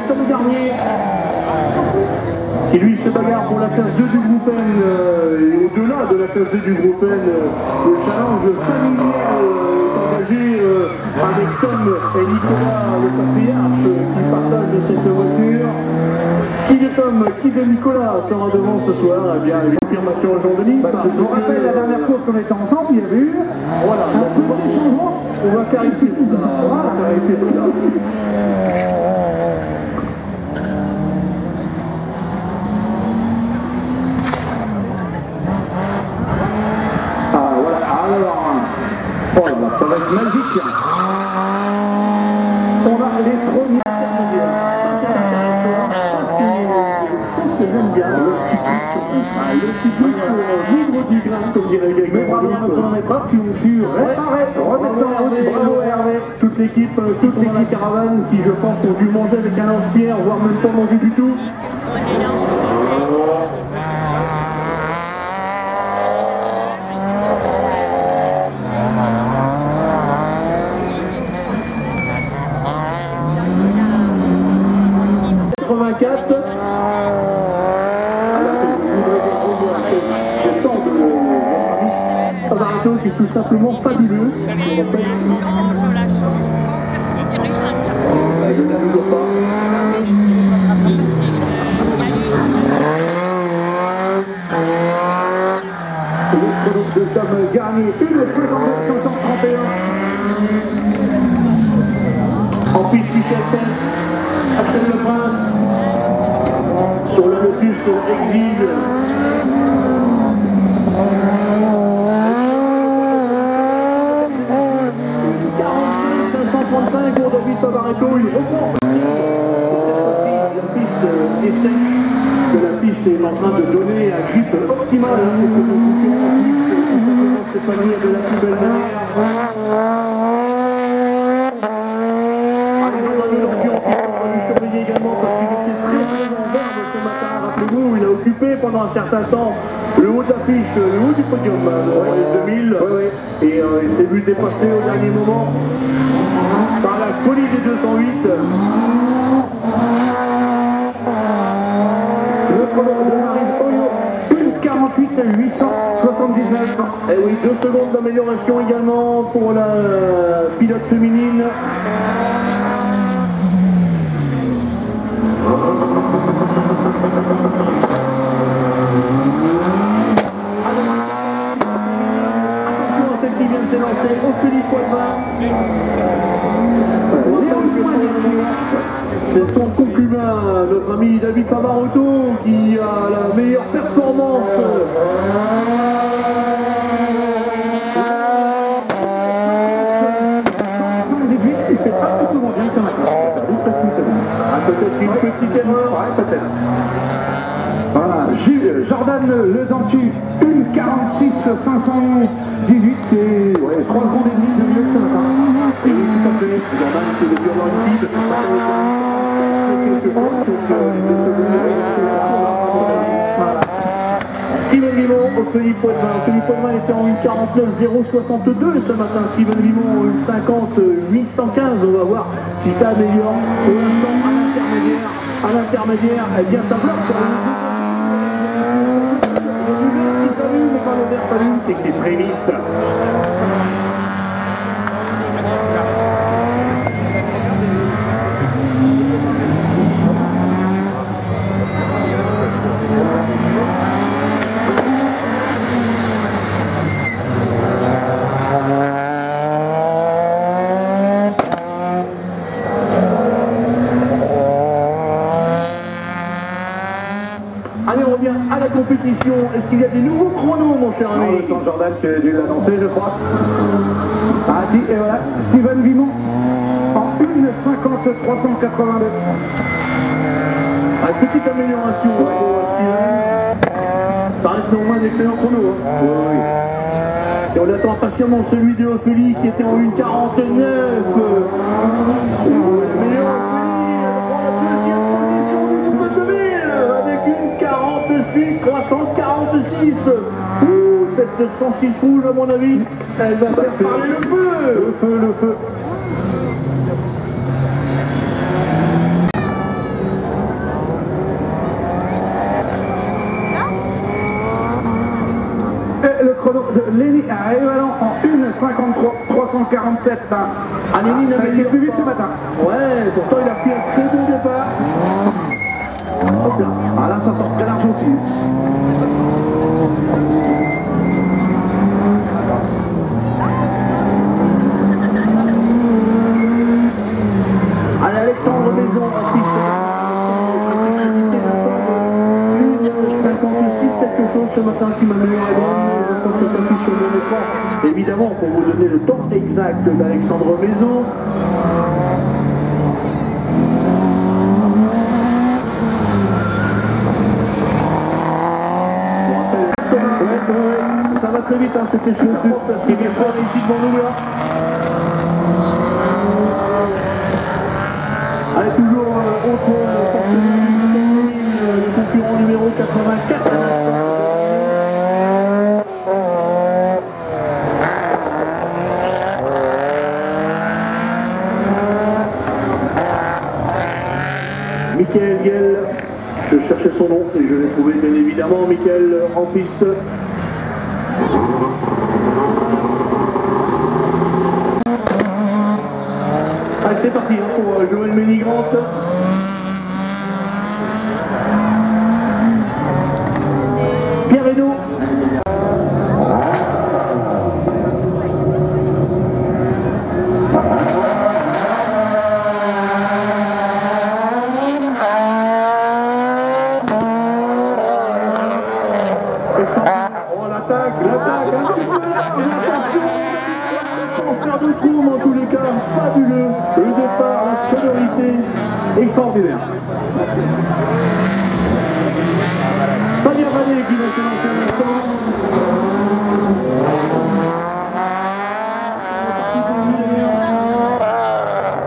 Comme le dernier, qui lui se bagarre pour la classe 2 du groupe N, et au-delà de la classe 2 du groupe N, le challenge familial est engagé avec Tom et Nicolas, le patriarche, qui partagent cette voiture. Qui de Tom, qui de Nicolas sera devant ce soir? Eh bien, une confirmation au jour de Nice. Je vous rappelle la dernière course qu'on était ensemble, il y avait eu voilà, un petit changement. On va clarifier tout ça. Voilà, clarifier tout ça. Oh là, ça va être magique. On a les premiers mondiales. Ça c'est j'aime bien. Le petit truc libre du grain, comme dirait Gaël. Mais bravo à notre épreuve qui ont pu remettre en route. Bravo Hervé. Toute l'équipe caravane qui je pense ont dû manger avec un lance-pierre, voire même pas manger du tout. Qui est tout simplement fabuleux. Je ne la mesure pas. Le chrono de Tom Garnier, une 531. En piste Michel Tête, Axel Le Prince, sur le Lotus Exil. 535 pour David Favaretto, il reprend la piste est sec, que la piste est en train de donner un grip optimal pour que nos concurrents puissent s'épanouir de la plus belle manière. Alexandre Lampion qui va lui surveiller également parce qu'il était très très en verbe ce matin, rappelez-vous, il a occupé pendant un certain temps le haut de l'affiche, le haut du podium de Royal 2000 et il s'est vu dépasser au dernier moment par la folie des 208. Le chrono de Marine Oyo, 1:48,879. Et oui, 2 secondes d'amélioration également pour la pilote féminine. Attention à celle qui vient de s'élancer, Ophélie Poitvin. C'est son concubin, notre ami David Favaretto, qui a la meilleure performance. Il fait pratiquement bien comme ça. Peut-être une petite erreur, peut-être. Voilà, Jordan Le Dentu, 1:46,518, c'est 3 secondes et demie de mieux que ce matin. Et oui, tout à fait, Jordan qui est depuis avoir une piste. Steven Vimon au Felipe Poitvin. Felipe Poitvin était en 1:49,062 ce matin. Steven Vimon en 1:50,815. On va voir si ça améliore. Pour l'instant, à l'intermédiaire, eh bien ça bloque sur le mais quand le vert s'allume, c'est que c'est très vite. Allez, on revient à la compétition. Est-ce qu'il y a des nouveaux chronos, mon cher ami? Le temps Jordan, tu as dû l'annoncer, je crois. Ah si, et voilà, Steven Vimon en 1:50,382. Ah, petite amélioration pour Steven. Ça reste néanmoins un excellent chrono. Hein. Oui. Et on attend impatiemment celui de Ophélie qui était en 1:49. Avec une 346. Cette 106 rouge, à mon avis, elle va faire parler le feu. Le feu. Et le chrono de Lenny Révalant en 1:53,347. Ah, Lenny ça a été plus vite ce matin. Ouais, pourtant il a pris un très bon départ. Ah là, ça sort très large aussi. Allez, Alexandre Maison, en piste. 56 quelque chose ce matin, si ma mémoire est bonne. Je pense que ça s'affiche sur mon écran. Évidemment, pour vous donner le temps exact d'Alexandre Maison. Ça va très vite, hein, c'était sur le coup, parce qu'il vient fort ici devant nous là. Allez, toujours autre le concurrent numéro 84. Michael Guel, je cherchais son nom et je l'ai trouvé bien évidemment. Michael en piste. Allez, c'est parti hein, pour Joël Ménigrant. Pierre Hénaud. Oh, l'attaque, un petit peu là, concert de tourne en tous les cas, fabuleux, le départ, la sonorité, extraordinaire. Fabien Vallée qui va se lancer à l'instant.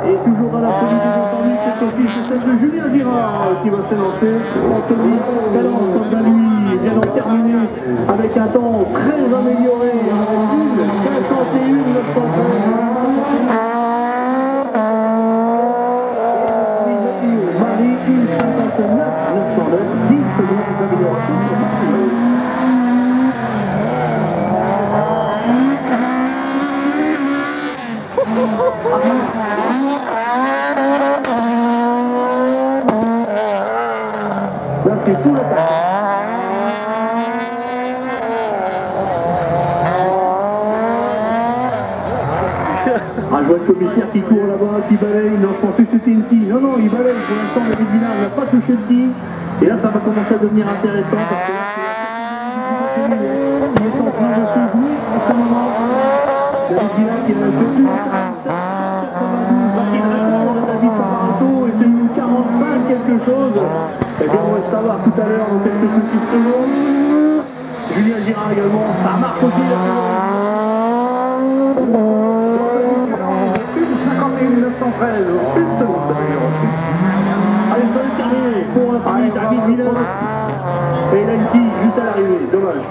Et toujours à la folie des entendus, cette office, c'est celle de Julien Girard qui va s'élancer. Anthony Galland, quant à lui, vient d'en terminer avec un temps très amélioré, avec une 51,913. Marie, une 59,909, 10 secondes d'amélioration. Là, c'est tout l'attaque. Ah, je vois le commissaire qui court là-bas, qui balaye. Non, je pensais que c'était une tille. Non, non, il balaye. Pour l'instant, David Villard n'a pas touché le tille. Et là, ça va commencer à devenir intéressant parce que là, il est en train de se jouer en ce moment. David Villard qui a fait plus de 92. Il répond à David Favarato et c'est une 45 quelque chose. Eh bien, on va le savoir tout à l'heure dans quelques petites secondes. Julien Girard également, ça marche aussi là. 51,913, une seconde d'amélioration. Allez, ça est terminé pour un premier David Villeneuve. Et Lenki juste à l'arrivée, dommage.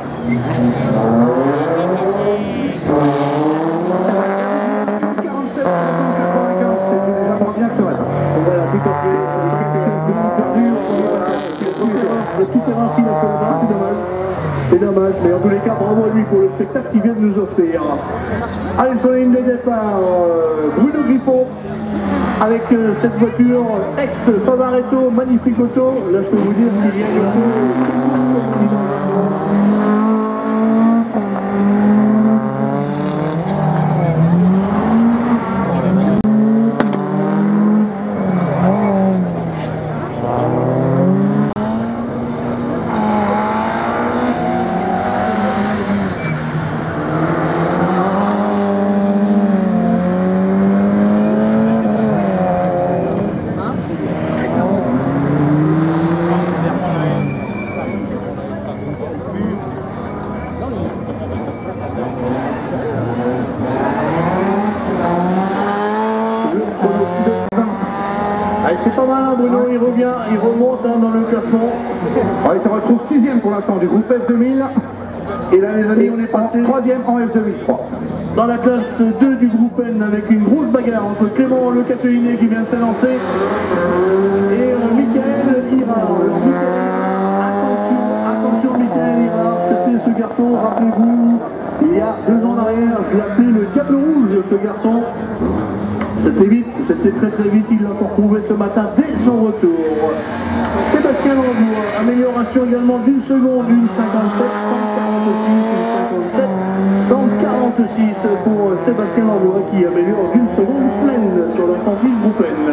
Voilà, tout à fait. Le petit terrain qu'il a fait là-bas, c'est dommage. C'est dommage, mais en tous les cas, bravo à lui pour le spectacle qu'il vient de nous offrir. Allez, sur la ligne de départ, Bruno Griffon, avec cette voiture ex-Favaretto, magnifique auto. Là, je peux vous dire qu'il y a une c'est pas mal, hein, Bruno, il revient, il remonte hein, dans le classement. Il se retrouve 6ème pour l'instant du groupe F2000. Et là, les amis, on est passé 3ème en F2000, je crois. dans la classe 2 du groupe N avec une grosse bagarre entre Clément Le Catelinet qui vient de s'élancer et Michael Hirard. Alors, attention Michael Hirard, c'était ce garçon, rappelez-vous, il y a 2 ans en arrière, je l'appelais le Diable Rouge, ce garçon. C'était vite, c'était très vite, il l'a encore prouvé ce matin dès son retour. Sébastien Lambour, amélioration également d'une seconde, d'une 57, 146, une 57, 146 pour Sébastien Lambour qui améliore d'une seconde pleine sur le 106 groupe N.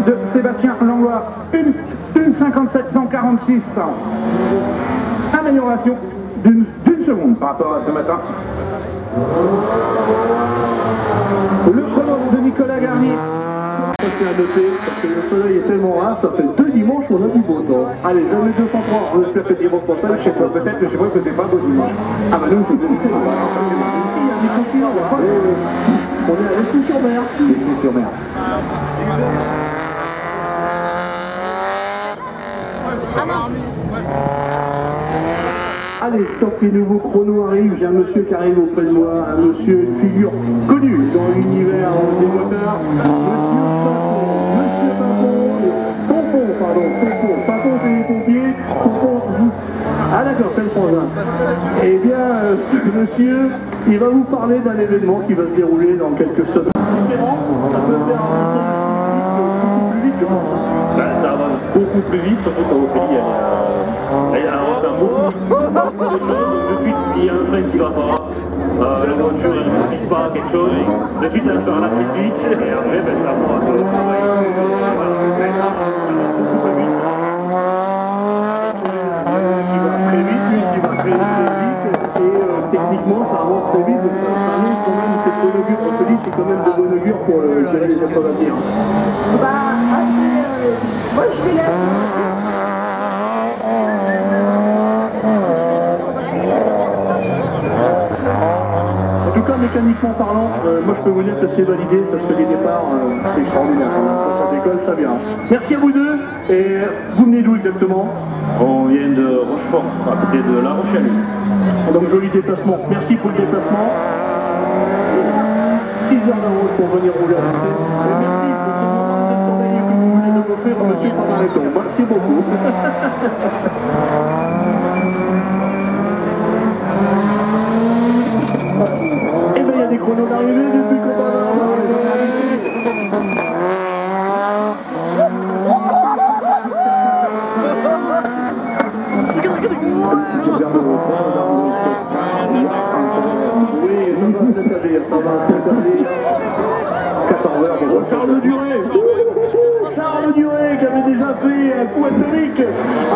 De Sébastien Langlois, une 57 146. Amélioration d'une seconde par rapport à ce matin. Le chrono de Nicolas Garnier. Ça c'est à noter parce que le soleil est tellement rare, ça fait 2 dimanches qu'on a du beau temps. Allez, jamais 203, on espère que dimanche prochain, je sais pas, peut-être que chez moi c'était pas beau dimanche. Ah bah nous, c'est on est à Leslie-sur-Mer. Leslie-sur-Mer. Allez, stop, les nouveaux chronos arrivent. J'ai un monsieur qui arrive auprès de moi, un monsieur, une figure connue dans l'univers des moteurs. Monsieur Papon, Papon c'est les pompiers, Papon, ah d'accord, c'est le frangin. Eh bien, ce monsieur, il va vous parler d'un événement qui va se dérouler dans quelques semaines. Ça peut faire un plus vite que ça. Ça va beaucoup plus vite, surtout quand Ophélie elle avance un beaucoup de choses. De suite, s'il y a un frein qui va pas, la voiture elle ne glisse pas, quelque chose, de suite elle va faire la critique, et après ça va faire le travail. Voilà, ça va beaucoup plus vite. Qui va très vite, lui qui va très vite, et techniquement ça avance très vite, donc ça annonce quand même cette bonne augure. Ophélie, c'est quand même de bonne augure pour gérer les épreuves à venir. Moi je suis là. En tout cas, mécaniquement parlant, moi je peux vous dire que c'est validé parce que les départs, c'est extraordinaire. Quand ça décolle, ça vient. Merci à vous deux. Et vous venez d'où exactement? On vient de Rochefort, à côté de La Rochelle. Donc joli déplacement. Merci pour le déplacement. 6 heures de route pour venir rouler à côté. Et merci pour ce moment de sommeil que vous venez de m'offrir, monsieur Pavaretto. Merci beaucoup. Et bien il y a des chronos d'arrivée depuis qu'on va ça va s'établir. 14 heures pour Charles Duré. Charles Duré qui avait déjà fait un coup atomique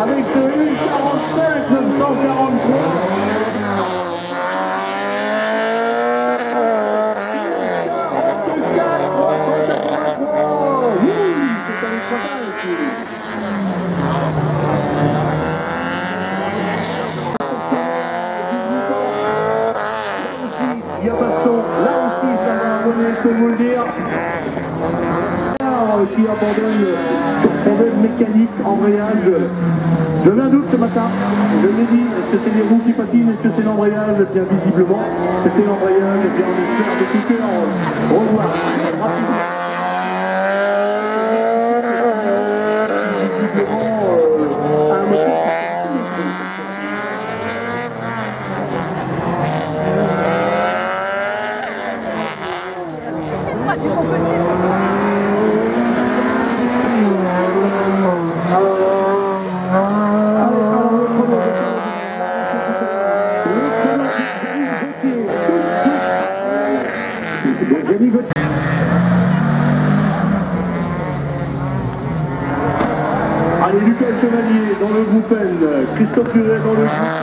avec ce U45 943. Qui abandonne sur problème mécanique, embrayage. J'avais un doute ce matin, je l'ai dit, est-ce que c'est les roues qui patinent, est-ce que c'est l'embrayage? Bien visiblement, c'était l'embrayage, et bien on espère de tout cœur revoir rapidement. Visiblement, un moteur. Allez, Lucas Chevalier dans le groupe N, Christophe Duret dans le groupe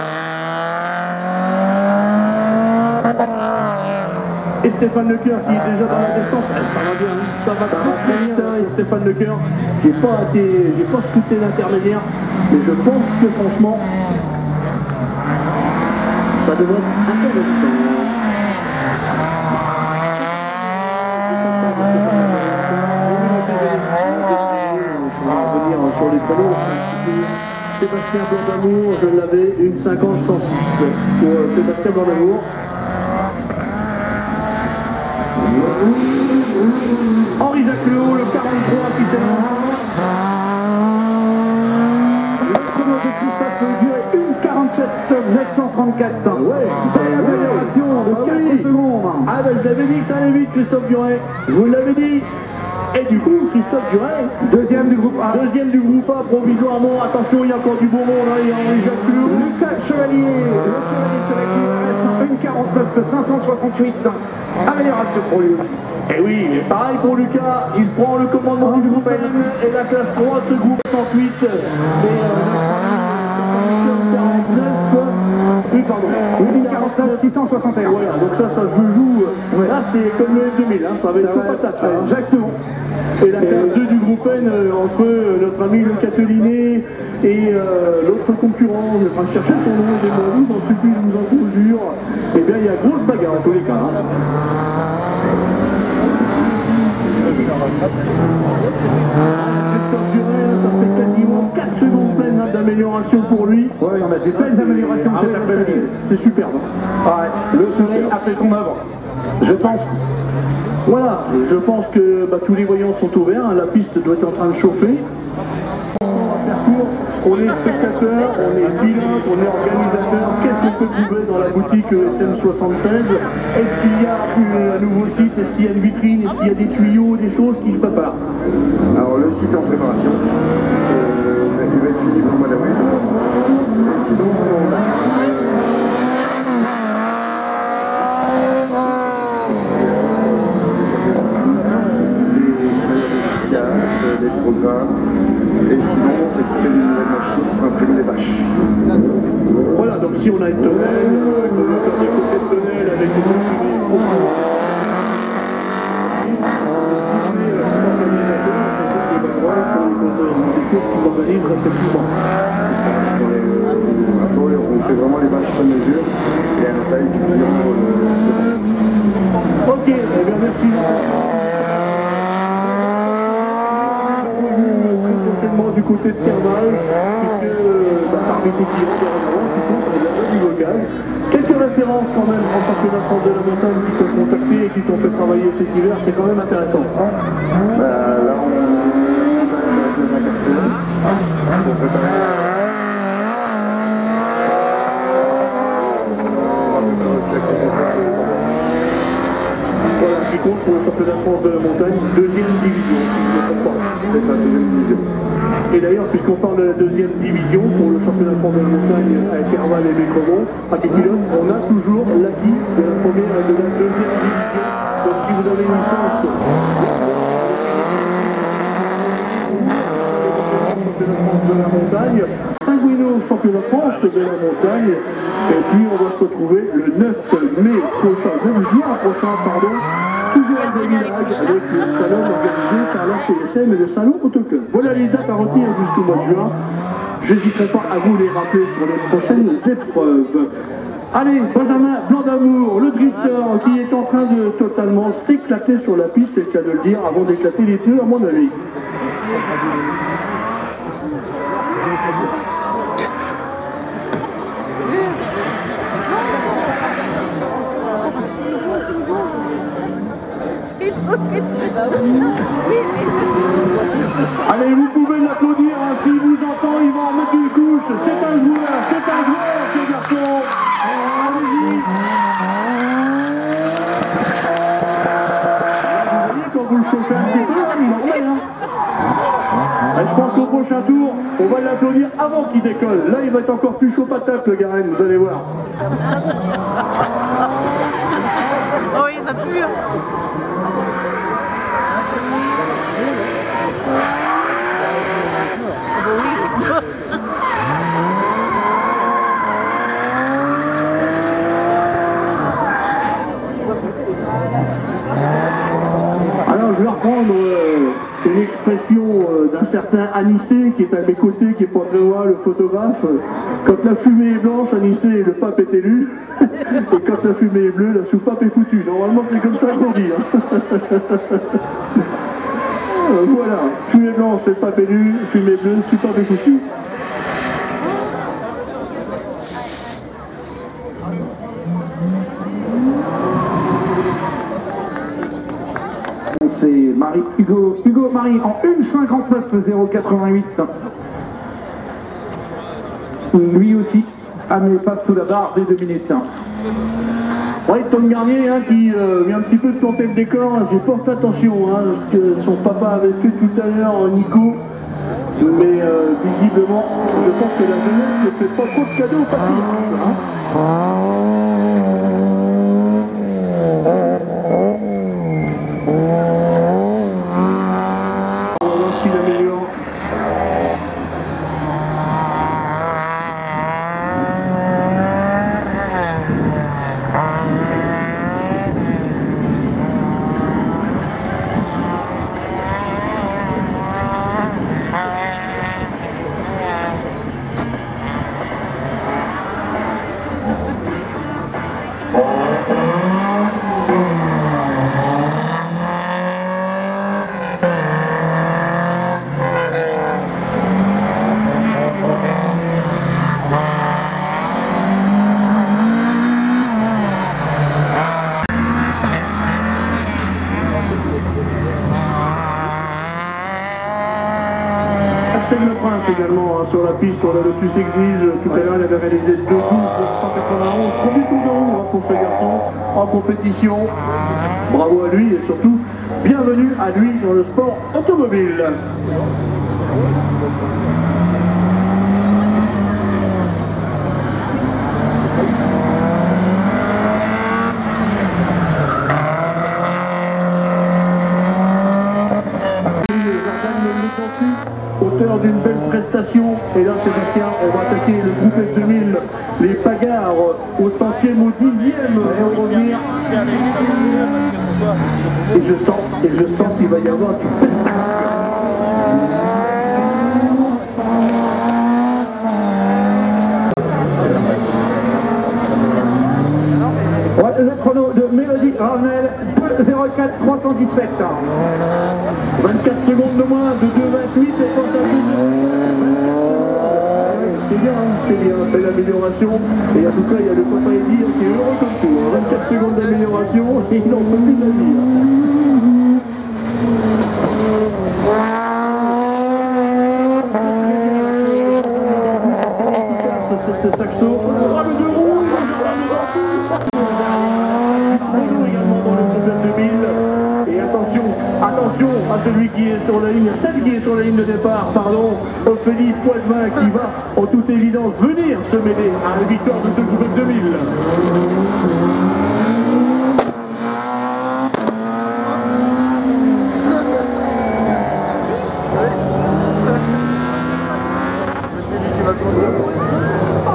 et Stéphane Lecoeur qui est déjà dans la descente. Ça va bien, ça va très bien. Et Stéphane Lecoeur, j'ai pas scruté l'intermédiaire, mais je pense que franchement, ça devrait être intéressant. Sur les panneaux, Sébastien Blanc-d'Amour, je l'avais, une 50-106 pour Sébastien Blanc-d'Amour. Henri Jacquelot, le 43 qui s'élance. Le chrono de Christophe Duret, une 47-934. Ouais, belle amélioration de 4 secondes. Ah ben je l'avais dit que ça allait vite, Christophe Duret, je vous l'avais dit. Et du coup, Christophe Duret, deuxième du groupe A. Deuxième du groupe A, provisoirement. Attention, il y a encore du bon monde, hein, il y a Henri Jacquelot. Lucas Chevalier, le Chevalier sur la ligne reste une 49-568. Amélioration pour lui aussi. Et oui, pareil pour Lucas, il prend le commandement du groupe N et la classe 3 de ce groupe 108. Et oui, 49 661. Voilà, donc ça se joue. Là, c'est comme le F2000, hein, ça va être tout patate. Exactement. Et la classe 2 du groupe N, entre notre ami le Catelinet et l'autre concurrent, on est en train de chercher son nom, des mots, j'en supplie, je vous en conjure. Eh bien, il y a grosse bagarre en tous les cas. Hein. Christophe Duret, ça fait quasiment 4 secondes pleines d'amélioration pour lui. Ouais, on a des belles améliorations cet après-midi. C'est superbe. Ouais, le soleil a fait son œuvre. Je pense. Voilà, je pense que tous les voyants sont ouverts, hein, la piste doit être en train de chauffer. On est spectateur, on est pilote, on est organisateur. Qu'est-ce qu'on peut trouver dans la boutique SM76? Est-ce qu'il y a un nouveau site? Est-ce qu'il y a une vitrine? Est-ce qu'il y a des tuyaux, des choses qui se préparent? Alors le site est en préparation. Il va être fini pour le mois d'avril. Sinon, les programmes, et sinon on fait des nouvelles machines pour imprimer les bâches. Voilà, donc si on a une tonnelle, avec des côtés de tonnelle, avec des Après, on fait vraiment les bâches sur mesure et à la taille du client. Ok, eh bien merci. Du côté de Carval, puisque parmi tes clients, qui sont de la zone du blocage. Quelques références quand même en championnat de France de la montagne qui t'ont contacté et qui t'ont fait travailler cet hiver, c'est quand même intéressant. Là, on a pour préparer. Voilà, qui compte pour le championnat de France de la montagne, deuxième division, si je ne me trompe pas. C'est la deuxième division. Et d'ailleurs, puisqu'on parle de la deuxième division pour le championnat de France de la montagne à Carval et Bécremont, à Pipilote, on a toujours l'acquis de la première et de la deuxième division. Donc si vous avez une licence championnat de France de la montagne, Sanguino championnat de France de la montagne, et puis on va se retrouver le 9 mai prochain, toujours en Demi-Lag avec le salon organisé par la CSM et le salon Autoclub. Voilà les dates à retenir jusqu'au mois de juin. J'hésiterai pas à vous les rappeler sur les prochaines épreuves. Allez, Benjamin Blanc d'Amour, le drifter qui est en train de totalement s'éclater sur la piste, c'est le cas de le dire, avant d'éclater les pneus à mon avis. Allez, vous pouvez l'applaudir, hein, s'il vous entend, il va en mettre une couche. C'est un joueur, ce garçon. Allez-y. Vous voyez quand vous le chauffez un petit peu, il en fait, hein. Je pense qu'au prochain tour, on va l'applaudir avant qu'il décolle. Là, il va être encore plus chaud patate, le Garenne, vous allez voir. Oh oui, ça pue. Alors je vais reprendre une expression d'un certain Anissé qui est à mes côtés, qui est pas très loin, le photographe. Quand la fumée est blanche, Anissé, le pape est élu. Et quand la fumée est bleue, la soupape est foutue. Normalement c'est comme ça qu'on dit. Hein. Voilà, fumée blanche, c'est le pape élu, fumée bleue, soupape est foutue. C'est Hugo Marie en 1,59,088. Lui aussi, mais passe sous la barre des 2 minutes. Oui, Tom Garnier hein, qui vient un petit peu de planter le décor, je porte attention, hein, parce que son papa avait fait tout à l'heure Nico, mais visiblement, je pense que la jeunesse ne fait pas trop de cadeaux au papy. Hein. Arsène Le Prince également hein, sur la piste, on a le plus exige. Tout à l'heure, il avait réalisé 2 tours pour 191. Premier tour de roue hein, pour ce garçon en compétition. Bravo à lui et surtout, bienvenue à lui dans le sport automobile. Auteur d'une belle prestation, et là Sébastien, on va attaquer le groupe S2000, les bagarres au 100e, au 10e, et on revient. Et je sens qu'il va y avoir du spectacle. Ouais, le chrono de Mélodie Arnel, 2,04 317. 24 secondes de moins, de 2,28 et quant à c'est bien, c'est l'amélioration. Et en tout cas, il y a le papa Eddie qui est heureux comme tout. 24 secondes d'amélioration et il n'en peut plus de la vie. C'est Saxo. Le 2 roues, également dans le groupe 2000. Et attention à celui qui est sur la ligne, celle qui est sur la ligne de départ, pardon, Ophélie Poitvin qui va en toute évidence venir se mêler à la victoire de ce groupe 2000.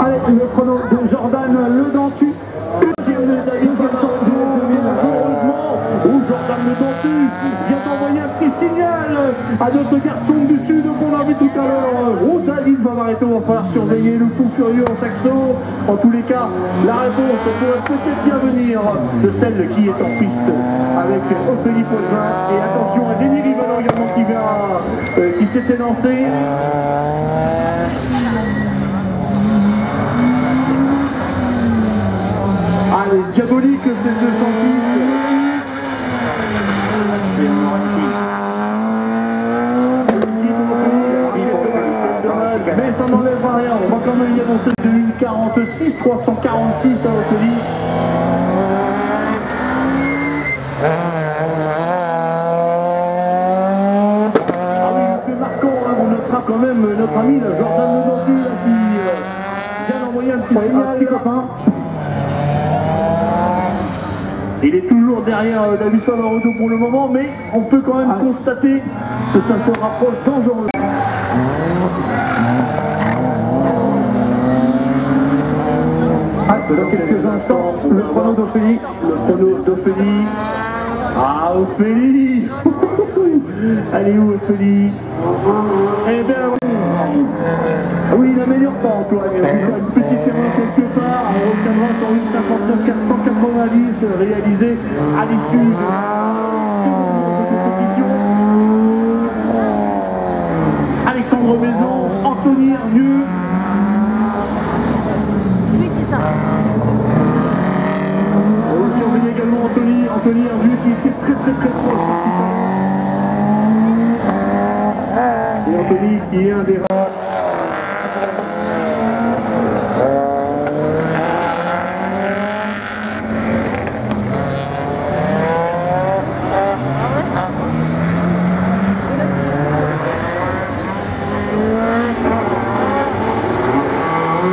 Allez, le chrono de Jordan Le Dentu, deuxième médaille de Jordan Le Dentu vient d'envoyer un petit signal à notre garçon du sud. on a vu tout à l'heure, Rosalie Bavaretto, va falloir surveiller le fou furieux en saxo. En tous les cas, la réponse pourrait peut-être bien venir de celle qui est en piste avec Ophélie Poitvin. Et attention à Denis Rivalo également qui s'est élancé. Allez, diabolique ces 206. Mais ça n'enlèvera rien, on va quand même y annoncer de 1,46, 346 à Ophélie. Ah oui, le plus marquant, hein, on notera quand même notre ami Jordan Ledanti qui vient d'envoyer un petit copain. Il est toujours derrière David Pavarotti pour le moment, mais on peut quand même constater que ça se rapproche dangereusement. Dans quelques instants, le chrono d'Ophélie. Le chrono d'Ophélie. Ah, Ophélie. Elle est où, Ophélie? Eh bien, oui, la meilleure pas, Antoine. Une petite erreur quelque part. On retiendra sur une 59 490 réalisée à l'issue de compétition. Alexandre Maison, Anthony Hervieux. Oui, c'est ça. On va surveiller également Anthony Hervieux qui était très proche. Et Anthony qui est un des rares.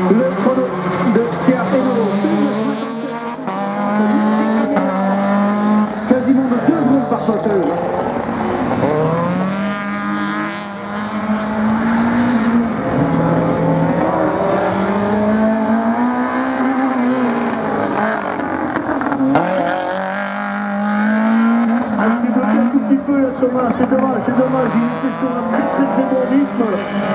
Le chrono de Pierre Hénaud. Quasiment de 2 secondes par sauteuse. C'est dommage, il était sur un très bon rythme.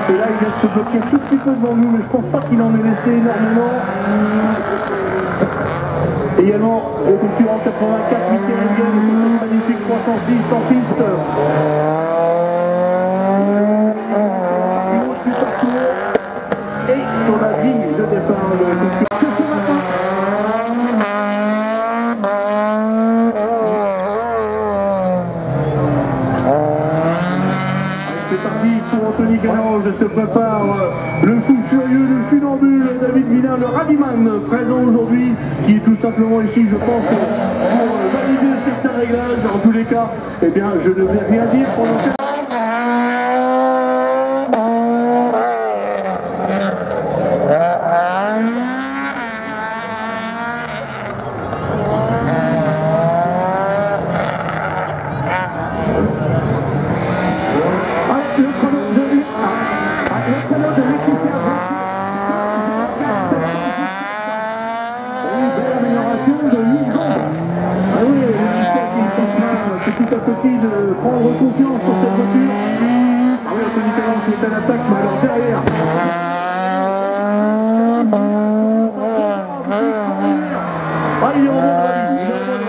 Et là, il vient de se bloquer un tout petit peu devant nous, mais je pense pas qu'il en ait laissé énormément. Également, le concurrent 84, Michael Engel, sur cette magnifique 306 en piste. Et sur la grille de départ, le concurrent. Anthony Galange se prépare le fou furieux, le funambule, David Milin, le rallyman présent aujourd'hui, qui est tout simplement ici, je pense, pour valider certains réglages. En tous les cas, eh bien, je ne vais rien dire pendant cette... de prendre confiance sur cette voiture. Ah oui, Anthony Galange qui est à l'attaque, mais alors derrière. Ah, il est en mode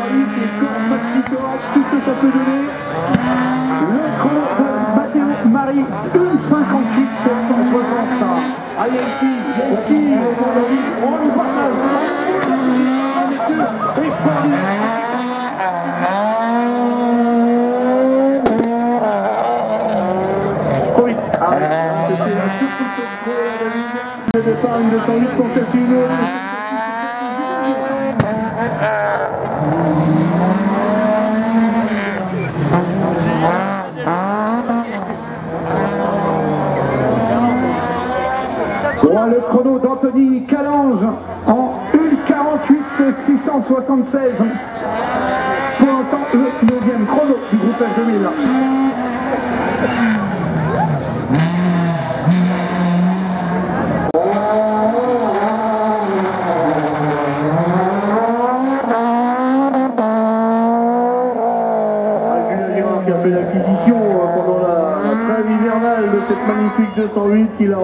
rallye, c'est corps maxi thorax, tout ce que ça peut donner. Le chrono de Matteo Mari, 1,58 sur 160. Ah, Yankee, on le partage. Extraordinaire. Le départ, il est en lutte contre une. Voilà le chrono d'Anthony Galange en 1,48 676. Pour l'instant, le 9e chrono du groupe F2000. Qui a fait l'acquisition pendant la trêve hivernale de cette magnifique magnifique 208 qu'il a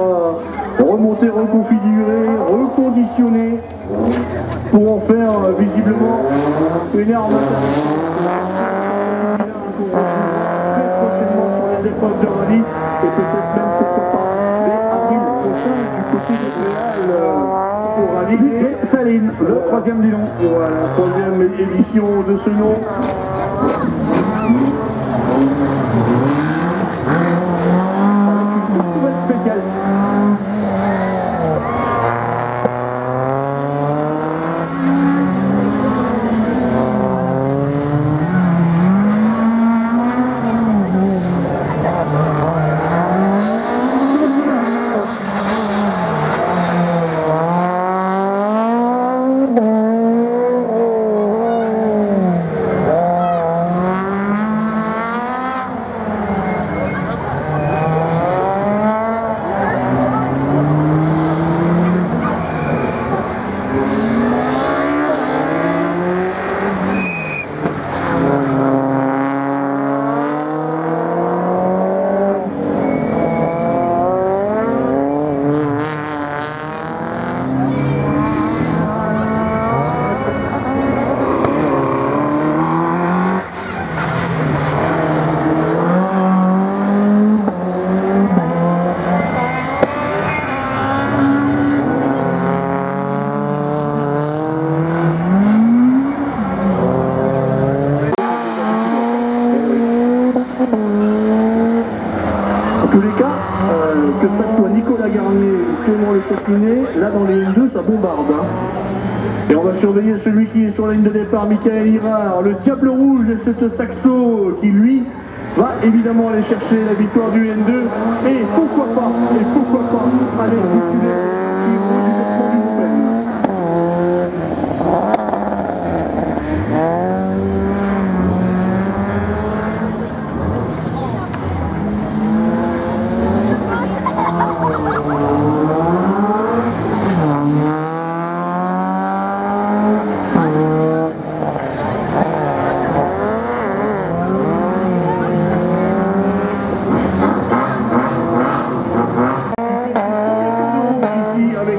remonté, reconfiguré, reconditionné pour en faire visiblement une arme très prochainement sur les épreuves de rallye et peut-être même pourquoi pas dès avril prochain du côté de Réal pour rallye et Saline, le troisième du nom. Voilà, troisième édition de ce nom. Que ça soit Nicolas Garnier ou Clément Le Taquinet, là dans les N2 ça bombarde. Hein. Et on va surveiller celui qui est sur la ligne de départ, Michael Hirard, le Diable Rouge et cette Saxo qui lui va évidemment aller chercher la victoire du N2 et pourquoi pas aller discuter du développement du Open.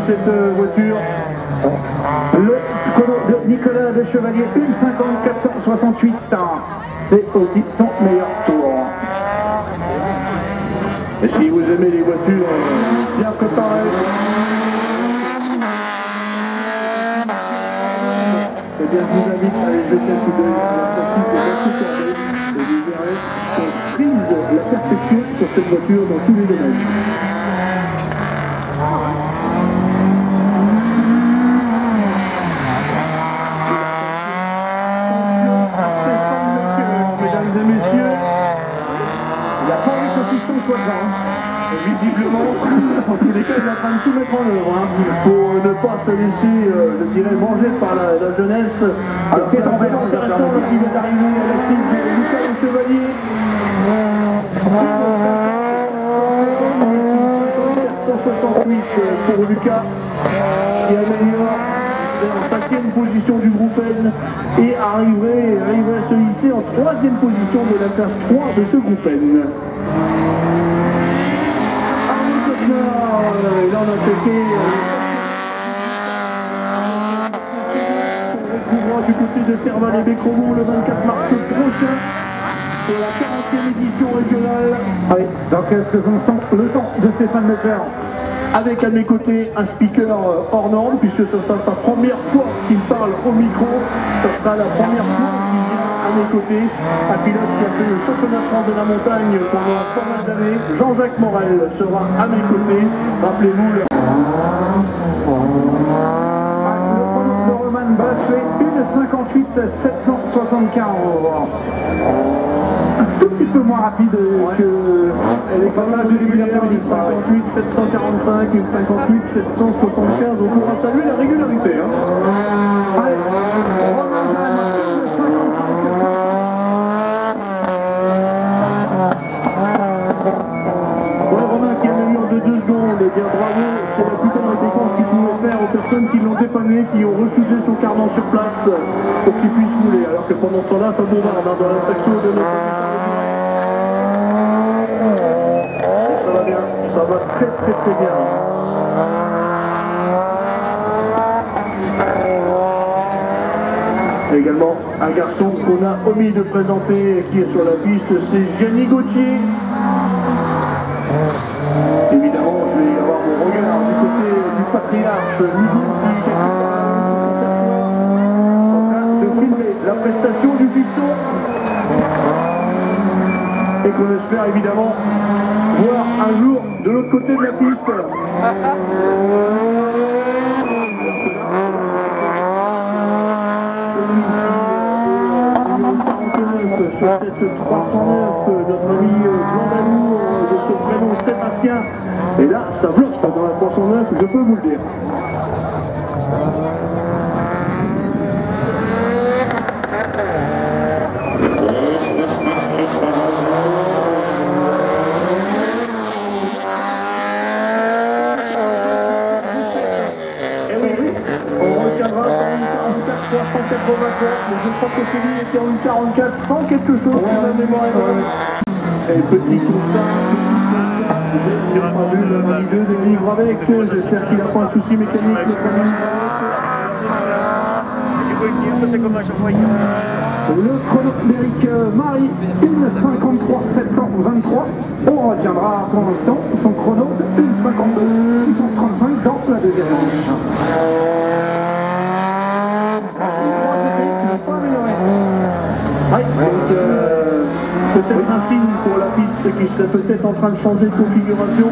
Cette voiture, le chrono de Nicolas de Chevalier, 1:50.468, c'est aussi son meilleur tour. Et si vous aimez les voitures bien préparées, eh bien je vous invite à aller jeter un coup d'œil sur le site de Corbeil et vous verrez qu'on frise la perfection sur cette voiture dans tous les domaines. Visiblement, en tous les cas, il est en train de tout mettre en œuvre pour ne pas se laisser, je dirais, manger par la jeunesse. Alors c'est vraiment intéressant qu'il vient d'arriver à la team de Lucas Le Chevalier. 168 pour Lucas, qui améliore en 5e position du groupe N et arriverait à se hisser en 3e position de la classe 3 de ce groupe N. Là on a attaqué on retrouvera du côté de Serval et Bécremont le 24 mars prochain pour la 40e édition régionale. Allez, dans quelques instants, le temps de Stéphane Leclerc. Avec à mes côtés un speaker hors norme, puisque ce sera sa première fois qu'il parle au micro. Ce sera la première fois qu'il vient à mes côtés. Un pilote qui a fait le championnat de France de la montagne pendant pas mal d'années. Jean-Jacques Morel sera à mes côtés. Rappelez-vous le chrono de Roman Bracelet, 1:58.775. Un tout petit peu moins rapide que les passages du début d'après-midi. 58 745, une 58 775. Donc on va saluer la régularité. Hein. Allez, Romain qui améliore de 2 secondes. Et bien bravo, c'est la plus grande récompense qu'il pouvait faire aux personnes qui l'ont dépanné, qui ont refusé son cardan sur place pour qu'il puisse rouler. Alors que pendant ce temps-là, ça bombarde dans la section de notre... Ça va bien. ça va très bien. Également un garçon qu'on a omis de présenter qui est sur la piste, c'est Gianni Gauthier. Évidemment, je vais avoir mon regard du côté du patriarche Ludo qui en train de filmer la prestation du piston et qu'on espère évidemment voir un jour de l'autre côté de la piste. Sur cette 309, notre ami Blandalou de son prénom Sébastien. Et là, ça bloque dans la 309, je peux vous le dire. Et oui, on retiendra sur une 383, mais je crois que celui était en 44 sans quelque chose sur la mémoire est bonne. Et petit constat, j'ai pas vu le milieu de vivre avec, j'espère qu'il n'a pas un souci mécanique. Le chrono d'Eric Marie, 1,53 723. On retiendra pour l'instant son chrono, 1,52 635 dans la deuxième manche. Ouais, donc peut-être un signe pour la piste qui serait peut-être en train de changer de configuration.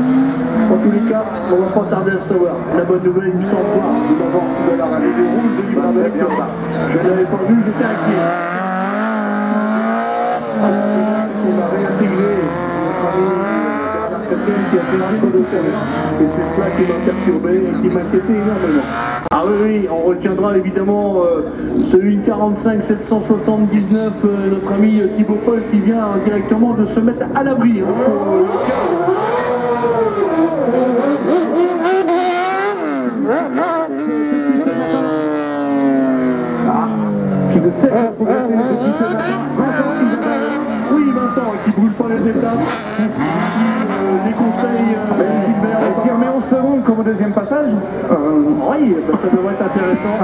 En tous les cas, on va pas tarder à le savoir. La bonne nouvelle, il me semble voir nous avons de la rallye de rouge de Libreville. Je ne l'avais pas vu, j'étais inquiet. On va réintégrer notre ami Bernard qui a fait un peu de terrain. Et c'est cela qui m'a perturbé et qui m'inquiétait énormément. Ah oui, on retiendra évidemment ce 1,45 779, notre ami Thibaut Paul qui vient directement de se mettre à l'abri. Qui ne sait pas progresser le petit oui, Vincent, qui ne brûle pas les étapes, des conseils Gilbert. Qui remet 11 secondes comme au deuxième passage. Oui, ça devrait être intéressant.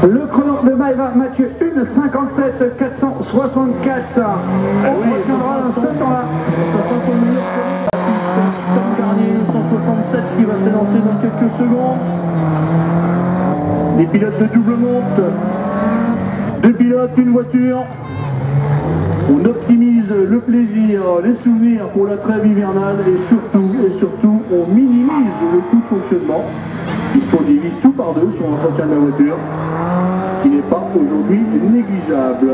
Le chrono de Maëva Mathieu, 1,57 464. On retiendra ce temps-là. Tom Garnier, 167 qui va s'élancer dans quelques secondes. Des pilotes de double monte. Deux pilotes, une voiture. On optimise le plaisir, les souvenirs pour la trêve hivernale et surtout, on minimise le coût de fonctionnement puisqu'on divise tout par deux sur l'entretien de la voiture qui n'est pas aujourd'hui négligeable.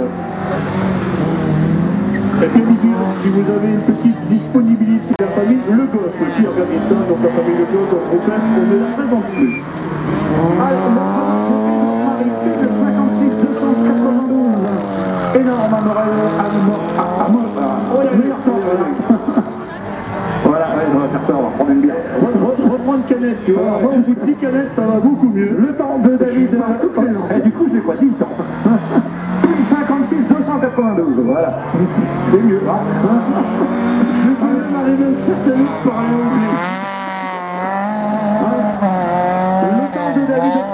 Et bien sûr, si vous avez une petite disponibilité de la famille Le Goff aussi organise ça, donc la famille Le Goff en prochaine, on ne la présente plus. Alors, le Marie, 56 292. Énorme à Morel, voilà, ouais, on va faire ça, on va prendre une bière. Reprendre canette, tu vois. Au bout de 6 canettes, ça va beaucoup mieux. Le temps de David. Et du coup, j'ai quoi 10 temps 56 292, voilà. C'est mieux, hein. Je peux même arriver à une certaine heure pour rien oublier. Le temps de David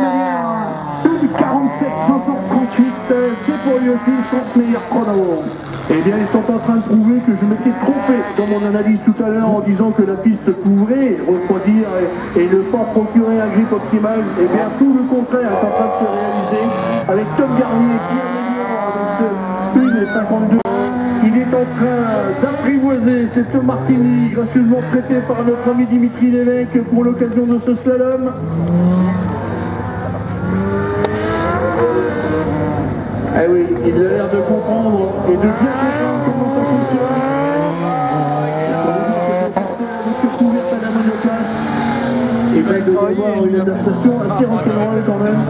de 47 538, c'est pour lui aussi son meilleur chrono. Eh bien, ils sont en train de prouver que je m'étais trompé dans mon analyse tout à l'heure en disant que la piste pouvait refroidir et ne pas procurer un grip optimal. Eh bien, tout le contraire est en train de se réaliser avec Tom Garnier qui améliore avec ce 1,52. Il est en train d'apprivoiser cette martini gracieusement traitée par notre ami Dimitri Lévesque pour l'occasion de ce slalom. Eh oui, il a l'air de comprendre et de bien comprendre comment ça fonctionne. Il va devoir une adaptation assez rock'n'roll quand même.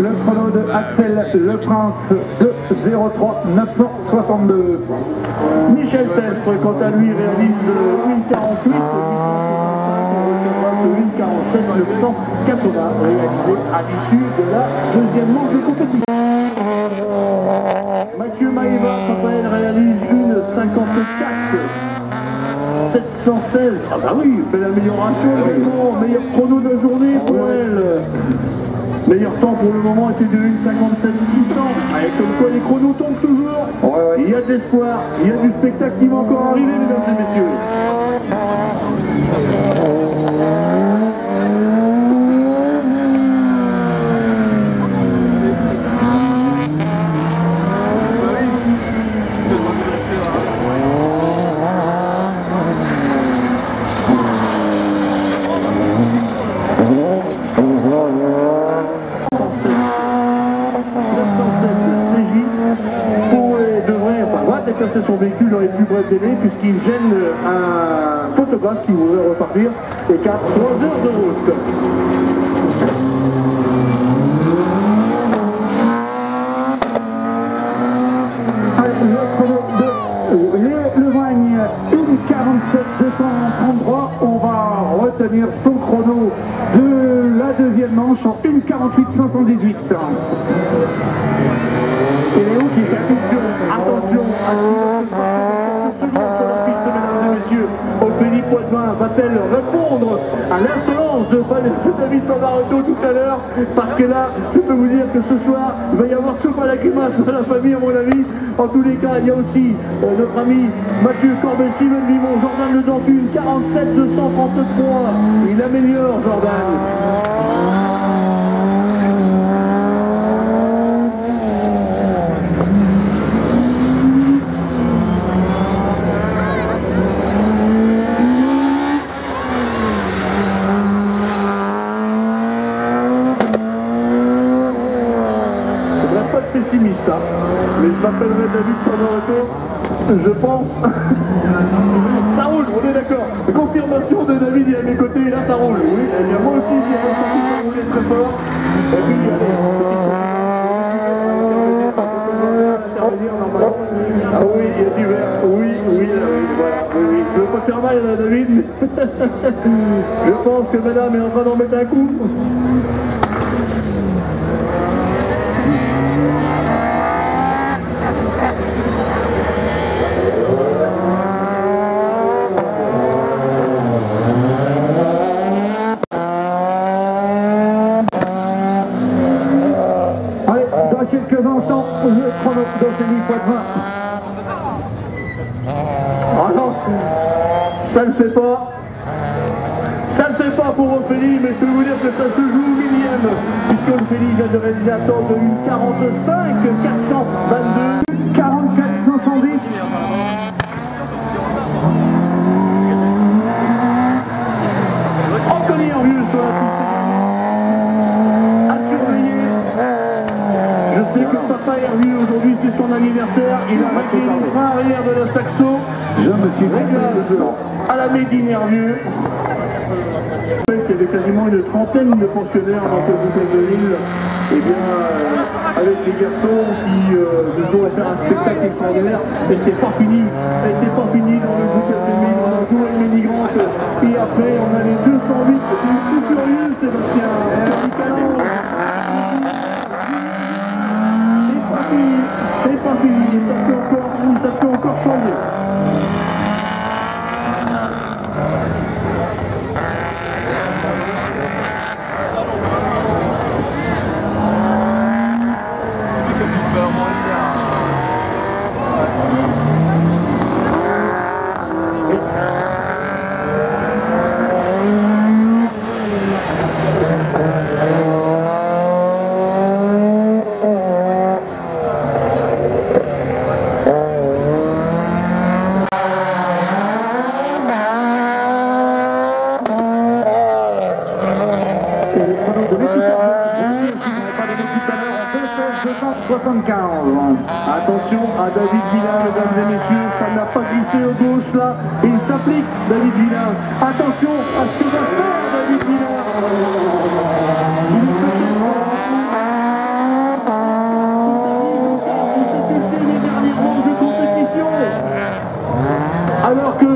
Le chrono de Axel Le Prince de 0,3 962. Michel Pestre, quant à lui, réalise le 1,48. 1,47 980 réalisé à l'issue de la deuxième manche de compétition. Mathieu Maïva, quant à elle, réalise une 54. 716, ah bah oui, il fait l'amélioration également, meilleur chrono de la journée pour elle. Meilleur temps pour le moment était de 1,57 600. Avec comme quoi les chronos tombent toujours. Il y a de l'espoir, il y a du spectacle qui va encore arriver, mesdames et messieurs. Déplacer son véhicule dans les plus brefs délais puisqu'il gêne un photographe qui voudrait repartir et qui a 3 heures de route. Le Vagne, 1,47 233, on va retenir son chrono de la deuxième manche en 1,48 518. Et Léo qui fait attention à ce sur la piste, mesdames et messieurs. Ophélie Poitvin va-t-elle répondre à l'insolence de David Pavarotti tout à l'heure? Parce que là, je peux vous dire que ce soir, il va y avoir soupe à la grimace dans la famille, à mon avis. En tous les cas, il y a aussi notre ami Mathieu Corbet, Simon Vimon, Jordan Le Dantu, 47 233. Il améliore, Jordan. Pessimiste, hein. Mais je m'appellerai David Pavarotti, je pense. Ça roule, on est d'accord. Confirmation de David, il est à mes côtés, et là ça roule. Oui, et bien moi aussi, j'ai ressenti que ça roulait très fort. Et puis, allez, ah oui, il y a du vert. Oui, voilà. Oui. Je ne veux pas faire mal à David, mais je pense que madame est en train d'en mettre un coup. Quelques instants, le chrono d'Ophélie Poitvin. Ah non, ça ne fait pas. Ça ne fait pas pour Ophélie, mais je peux vous dire que ça se joue au millième. Puisque Ophélie vient de réaliser un temps de 1,45 422, 44 510. Anthony Hervieux sur la piste. Je sais que papa Hervieux, aujourd'hui c'est son anniversaire, il a réglé le frein arrière de la Saxo. Je me suis régalé à la Médine Hervieux. Il y avait quasiment une trentaine de pensionnaires dans cette bouteille de l'île. Et bien, avec les garçons qui nous ont fait un spectacle extraordinaire. Et c'est pas fini. Et c'est pas fini dans le bouteille de l'île. On a tout les migrants. Et après, on a les 208. C'est tout furieux, Sébastien. C'est pas fini, ça peut encore changer. Attention à David Villain, mesdames et messieurs, ça n'a pas glissé au gauche là, et il s'applique David Villain. Attention à ce que va faire David Villain. Les derniers rangs de compétition. Alors que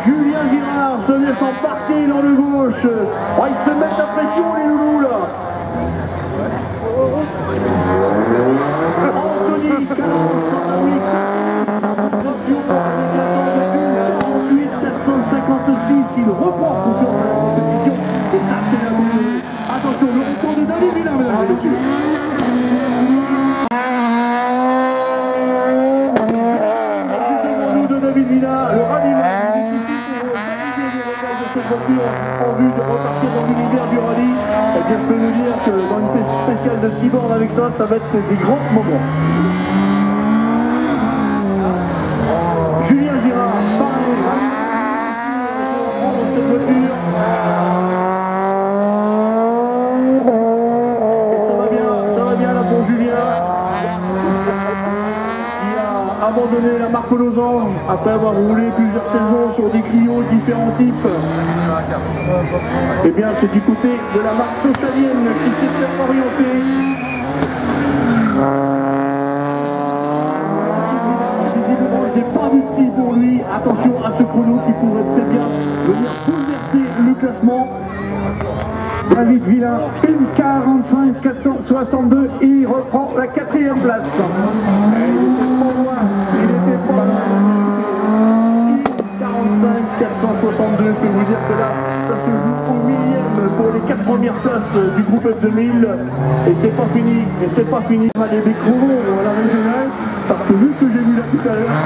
Julien Girard se laisse embarquer dans le gauche. Oh, ils se mettent la pression les loulous là. Anthony 48, il reprend confiance à la compétition et ça c'est la bonne. Attention, le retour de David Villain, mesdames et messieurs. De David Villain, le ralliement difficile pour valider les records de cette voiture en vue de repartir dans l'univers du rallye. Et bien, je peux vous dire que dans une piste spéciale de 6 bornes avec ça, ça va être des grands moments. Julien Girard, pareil, dans cette voiture. Et ça va bien là pour Julien. Abandonné la marque aux losanges après avoir roulé plusieurs saisons sur des Clio différents types. Et bien c'est du côté de la marque socialienne qui s'est orientée. Visiblement c'est pas du prix pour lui. Attention à ce chrono qui pourrait très bien venir bouleverser le classement. David Villain, 1:45.462 et il reprend la 4e place. Il était pas loin. 1:45.462, je peux vous dire que là, ça se joue au millième pour les 4 premières places du groupe F2000. Et c'est pas fini, On a des bécrons à la régionale, parce que vu ce que j'ai vu là tout à l'heure,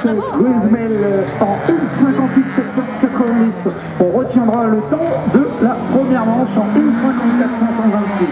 Grismel en 1:58.790. On retiendra le temps de la première manche en 1:54.126.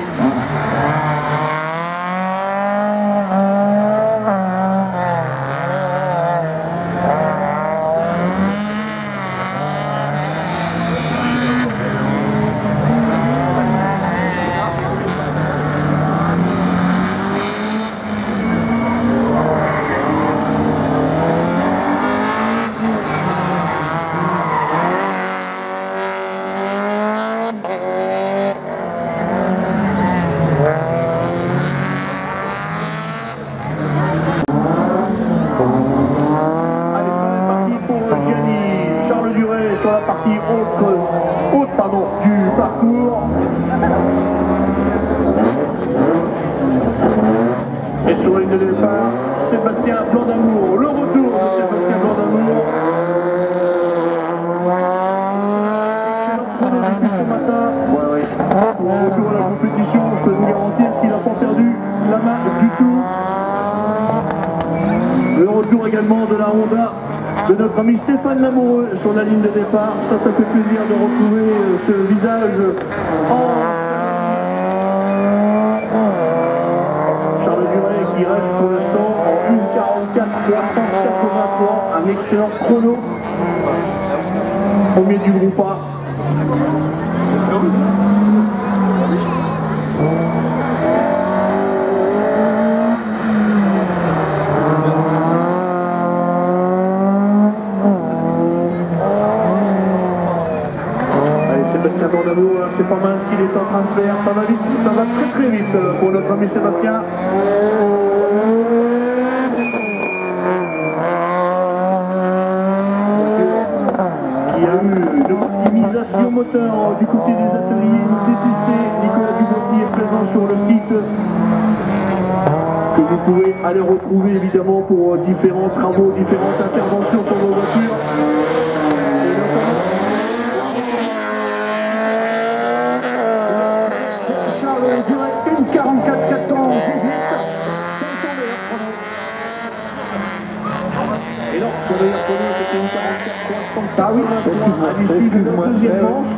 Du parcours. Et sur une de départ, Sébastien Blanc d'Amour. Le retour de Sébastien Blanc d'Amour. Excellent chrono depuis ce matin. Pour le retour à la compétition, je peux vous garantir qu'il n'a pas perdu la main du tout. Le retour également de la Honda de notre ami Stéphane Lamoureux sur la ligne de départ. Ça fait plaisir de retrouver ce visage en Charles Duret qui reste pour l'instant en 1:44.383, un excellent chrono au milieu du groupe A. C'est pas mal ce qu'il est en train de faire, ça va vite, ça va très vite pour notre ami Sébastien. Qui a eu une optimisation moteur du côté des ateliers DTC. Nicolas Dubois est présent sur le site que vous pouvez aller retrouver évidemment pour différents travaux, différentes interventions sur vos voitures. Duret 1:44.418. Et non, son meilleur chrono c'était 1:44.3. Ah oui, à l'issue de la deuxième manche.